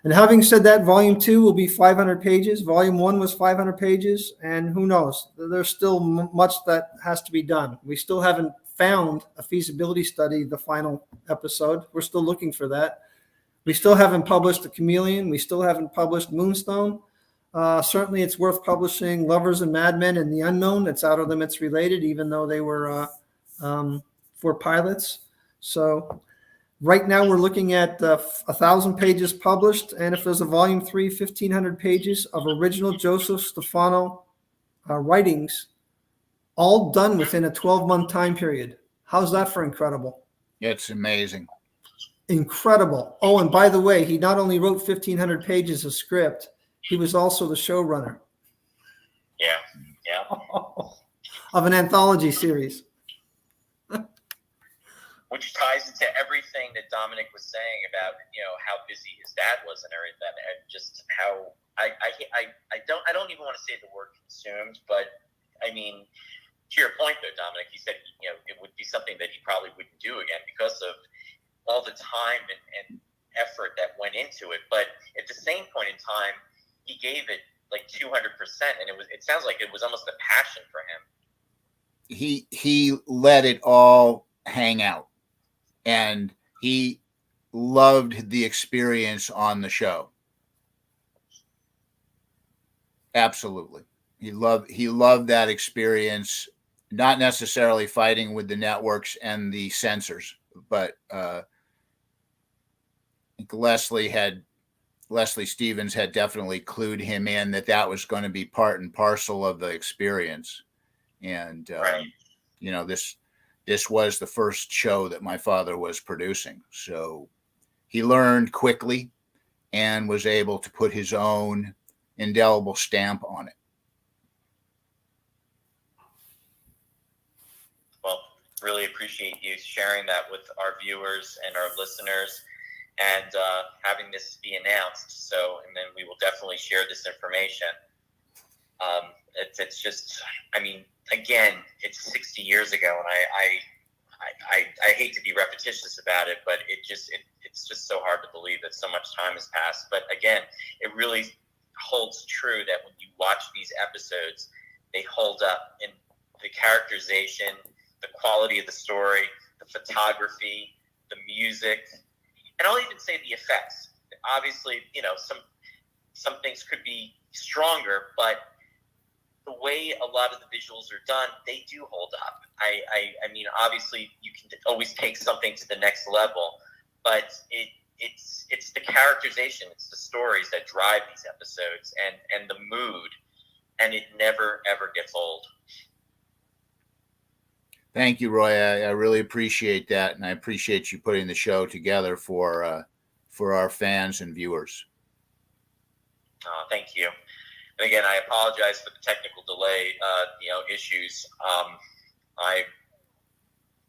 And having said that, volume 2 will be 500 pages. Volume 1 was 500 pages. And who knows? There's still much that has to be done. We still haven't found a feasibility study, the final episode. We're still looking for that. We still haven't published The Chameleon. We still haven't published Moonstone. Certainly, it's worth publishing Lovers and Madmen and The Unknown. It's Outer Limits related, even though they were for pilots. So right now, we're looking at 1,000 pages published. And if there's a volume 3, 1,500 pages of original Joseph Stefano writings, all done within a 12-month time period. How's that for incredible? It's amazing. Incredible. Oh, and by the way, he not only wrote 1,500 pages of script, he was also the showrunner. Yeah. Of an anthology series. Which ties into everything that Dominic was saying about, how busy his dad was and everything, and just how I don't even want to say the word consumed, but I mean, to your point though, Dominic, he said, it would be something that he probably wouldn't do again because of all the time and effort that went into it. But at the same point in time, he gave it like 200%, and it sounds like it was almost a passion for him. He let it all hang out, and he loved the experience on the show. Absolutely. He loved that experience, not necessarily fighting with the networks and the censors, but I think Leslie Stevens had definitely clued him in that was going to be part and parcel of the experience. And, right. This was the first show that my father was producing. So he learned quickly and was able to put his own indelible stamp on it. Well, really appreciate you sharing that with our viewers and our listeners, and having this be announced. So, and then we will definitely share this information. It's just, I mean, again, it's 60 years ago, and I hate to be repetitious about it, but it's just so hard to believe that so much time has passed. But again, it really holds true that when you watch these episodes, they hold up in the characterization, the quality of the story, the photography, the music, and I'll even say the effects. Obviously, some things could be stronger, but the way a lot of the visuals are done, they do hold up. I mean, obviously, you can always take something to the next level, but it's the characterization, it's the stories that drive these episodes, and the mood, and it never ever gets old. Thank you, Roy. I really appreciate that, and I appreciate you putting the show together for our fans and viewers. Thank you. And again, I apologize for the technical delay, issues.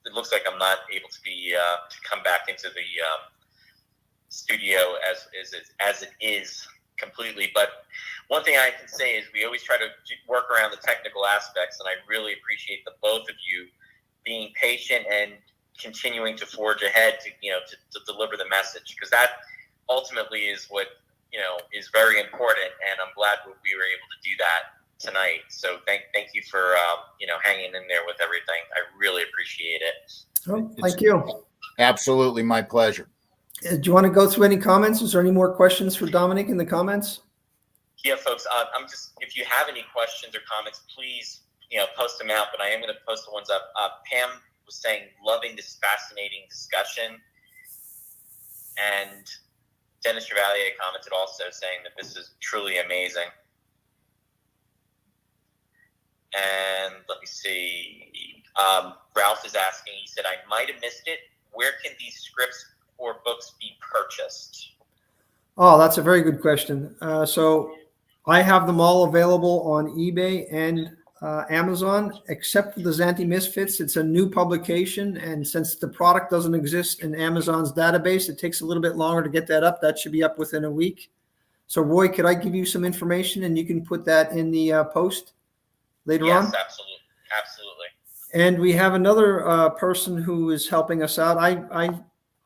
It looks like I'm not able to be to come back into the studio as it is completely. But one thing I can say is we always try to work around the technical aspects, and I really appreciate the both of you being patient and continuing to forge ahead to deliver the message, because that ultimately is what is very important, and I'm glad we were able to do that tonight. So thank you for hanging in there with everything. I really appreciate it. Oh, thank you. Absolutely, my pleasure. Do you want to go through any comments? Is there any more questions for Dominic in the comments? Yeah, folks. If you have any questions or comments, please post them out. But I am going to post the ones up. Pam was saying, loving this fascinating discussion, and Dennis Chevalier commented also saying that this is truly amazing. And let me see. Ralph is asking, he said, I might have missed it. Where can these scripts or books be purchased? Oh, that's a very good question. So I have them all available on eBay and Amazon, except for the Xanthi Misfits. It's a new publication, and since the product doesn't exist in Amazon's database, it takes a little bit longer to get that up. That should be up within a week. So, Roy, could I give you some information, and you can put that in the post later on? Yes, absolutely. Absolutely. And we have another person who is helping us out.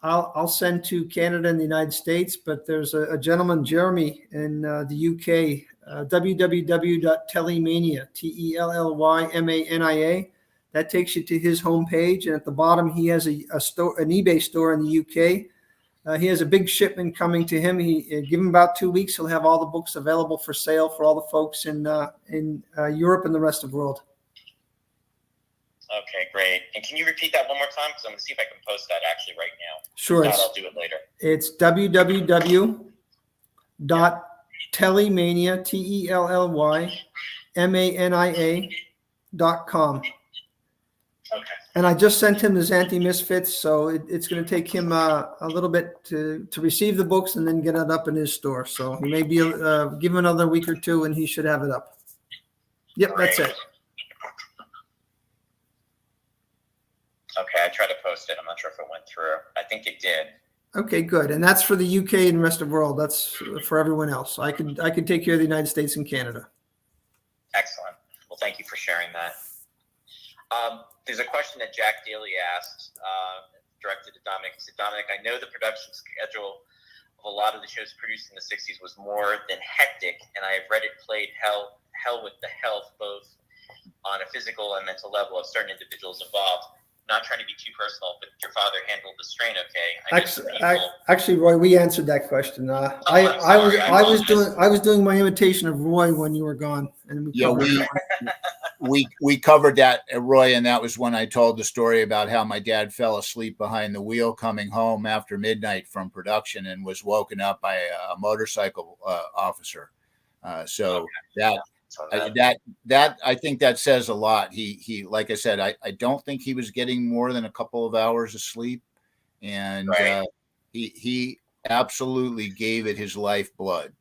I'll send to Canada and the United States, but there's a gentleman, Jeremy, in the UK, www.tellymania, TELLYMANIA. That takes you to his homepage, and at the bottom he has a store, an eBay store in the UK. He has a big shipment coming to him. Give him about 2 weeks. He'll have all the books available for sale for all the folks in Europe and the rest of the world. Okay, great. And can you repeat that one more time? Because I'm going to see if I can post that actually right now. Sure. If not, I'll do it later. It's www.tellymania, TELLYMANIA.com. Okay. And I just sent him the Xanthi Misfits, so it's going to take him a little bit to receive the books and then get it up in his store. So he may be give him another week or two, and he should have it up. Yep, Great. that's it. Okay, I tried to post it. I'm not sure if it went through. I think it did. Okay, good. And that's for the UK and the rest of the world. That's for everyone else. I can take care of the United States and Canada. Excellent. Well, thank you for sharing that. There's a question that Jack Daly asked, directed to Dominic. He said, Dominic, I know the production schedule of a lot of the shows produced in the 60s was more than hectic, and I have read it played hell with the health, both on a physical and mental level of certain individuals involved. Not trying to be too personal, but your father handled the strain okay. Actually, Roy, we answered that question. I was doing my imitation of Roy when you were gone, and we covered that, Roy, and that was when I told the story about how my dad fell asleep behind the wheel coming home after midnight from production and was woken up by a motorcycle officer. That I think that says a lot. He like I said, I don't think he was getting more than a couple of hours of sleep, and right. He absolutely gave it his lifeblood.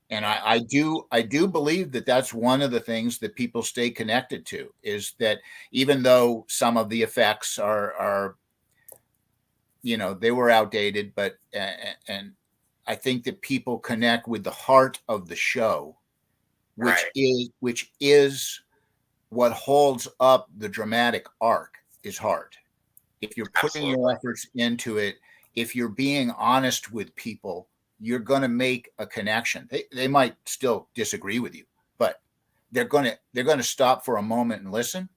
And I do believe that that's one of the things that people stay connected to, is that even though some of the effects are they were outdated, but and I think that people connect with the heart of the show, which is what holds up the dramatic arc is heart. If you're putting your efforts into it, if you're being honest with people, you're going to make a connection. They might still disagree with you, but they're going to stop for a moment and listen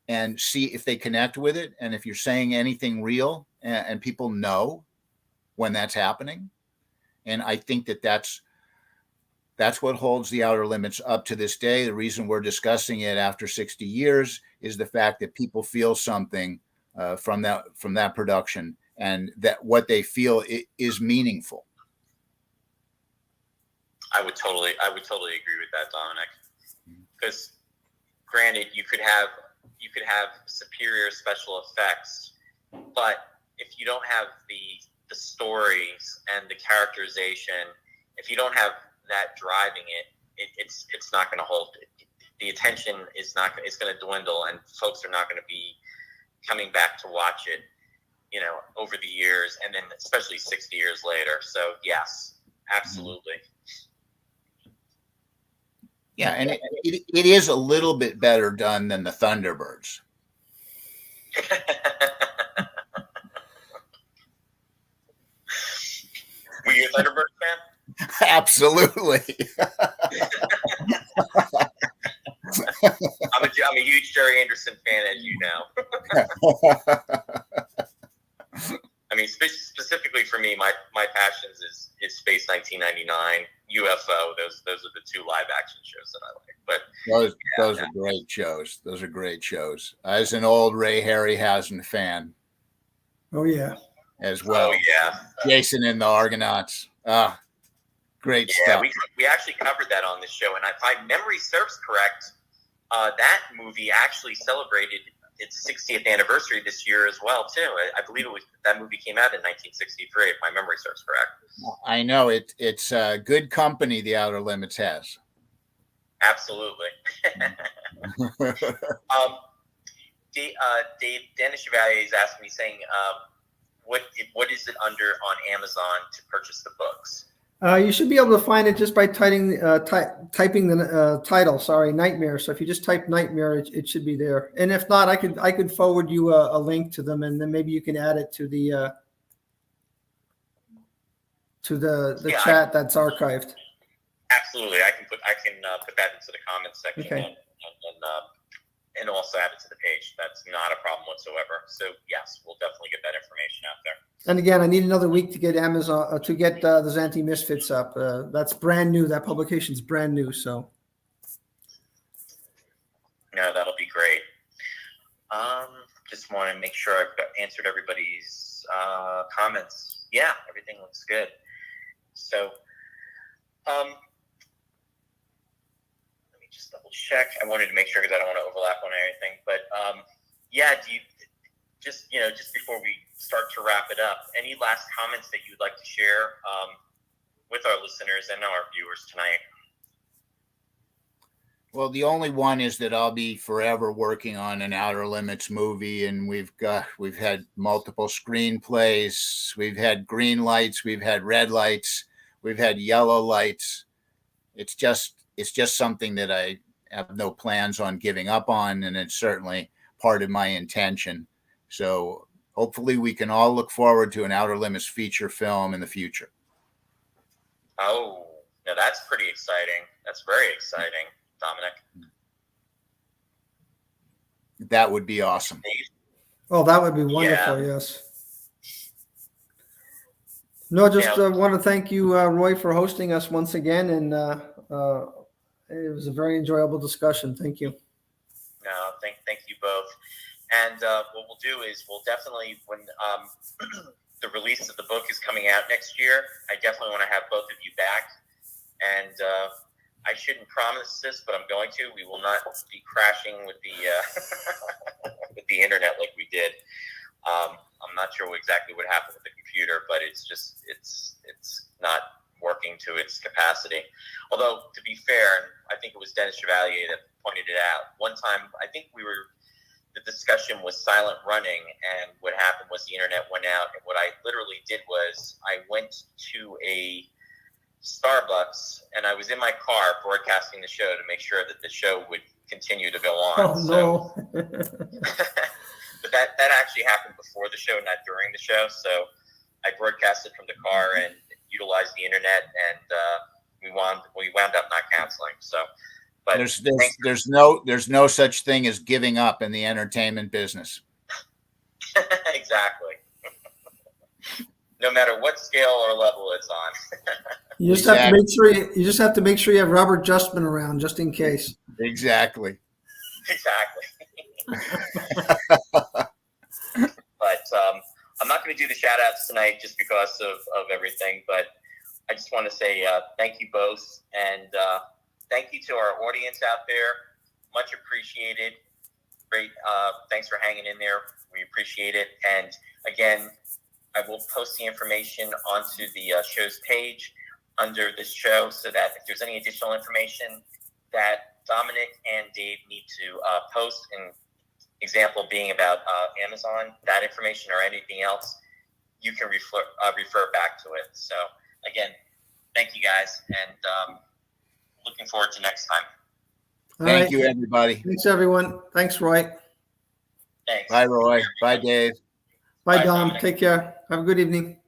and see if they connect with it. And if you're saying anything real, and people know when that's happening. And I think that that's what holds the Outer Limits up to this day. The reason we're discussing it after 60 years is the fact that people feel something from that production, and that what they feel is meaningful. I would totally agree with that, Dominic. Because granted, you could have superior special effects, but if you don't have the stories and the characterization, if you don't have that driving it's not going to hold. The attention is going to dwindle, and folks are not going to be coming back to watch it, over the years, and then especially 60 years later. So yes, absolutely. Yeah, and it is a little bit better done than the Thunderbirds. Were you a Thunderbird fan? Absolutely. I'm a huge Jerry Anderson fan, as you know. I mean, specifically for me, my passions is Space 1999, UFO. Those are the two live action shows that I like. But those are great shows. Those are great shows. As an old Ray Harryhausen fan. Oh yeah. as well. Oh yeah, Jason and the Argonauts. Great yeah. stuff. We actually covered that on the show, and if my memory serves correct, that movie actually celebrated its 60th anniversary this year as well too. I believe that movie came out in 1963, if my memory serves correct. I know it's good company The Outer Limits has. Absolutely. Dave Dennis Chevalier is asking me, saying, what is it under on Amazon to purchase the books? You should be able to find it just by typing the title. Sorry, Nightmare. So if you just type Nightmare, it should be there. And if not, I could forward you a link to them, and then maybe you can add it to the chat that's archived. Absolutely, I can put that into the comments section, Okay. and also add it to the page. That's not a problem whatsoever. So yes, we'll definitely get that information out there. And again, I need another week to get Amazon to get the Zanti Misfits up. That's brand new. That publication's brand new. So No, that'll be great. Just want to make sure I've answered everybody's comments. Yeah, everything looks good. So, let me just double check. I wanted to make sure because I don't want to overlap on anything. But yeah, do you just before we start to wrap it up, any last comments that you'd like to share with our listeners and our viewers tonight? Well, the only one is that I'll be forever working on an Outer Limits movie, and we've had multiple screenplays. We've had green lights, we've had red lights, we've had yellow lights. It's just something that I have no plans on giving up on, and it's certainly part of my intention. So hopefully we can all look forward to an Outer Limits feature film in the future. Oh, now that's pretty exciting. That's very exciting, Dominic. That would be awesome. oh, that would be wonderful. Yeah. Yes. No, just want to thank you, Roy, for hosting us once again, and it was a very enjoyable discussion. Thank you. No, thank you both. And what we'll do is we'll definitely, when the release of the book is coming out next year, I definitely want to have both of you back. And I shouldn't promise this, but I'm going to. We will not be crashing with the with the internet like we did. I'm not sure exactly what happened with the computer, but it's not working to its capacity. Although, to be fair, and I think it was Dennis Chevalier that pointed it out. One time, I think the discussion was silent running, and what happened was the internet went out, and what I literally did was I went to a Starbucks, and I was in my car broadcasting the show to make sure that the show would continue to go on. Oh, no. But that actually happened before the show, not during the show. So I broadcasted from the car and utilized the internet, and we wound up not canceling. So, but there's no such thing as giving up in the entertainment business. Exactly. No matter what scale or level it's on. You just have to make sure you have Robert Justman around just in case. Exactly. Exactly. But I'm not going to do the shout outs tonight just because of everything, but I just want to say thank you both, and thank you to our audience out there. Much appreciated. Great. Thanks for hanging in there. We appreciate it. And again, I will post the information onto the show's page under this show, so that if there's any additional information that Dominic and Dave need to post, an example being about Amazon, that information or anything else, you can refer back to it. So again, thank you guys, and looking forward to next time. Thank you, everybody. Thanks, everyone. Thanks, Roy. Thanks. Bye, Roy. Bye, Dave. Bye, Bye, Dom. Dominic. Take care. Have a good evening.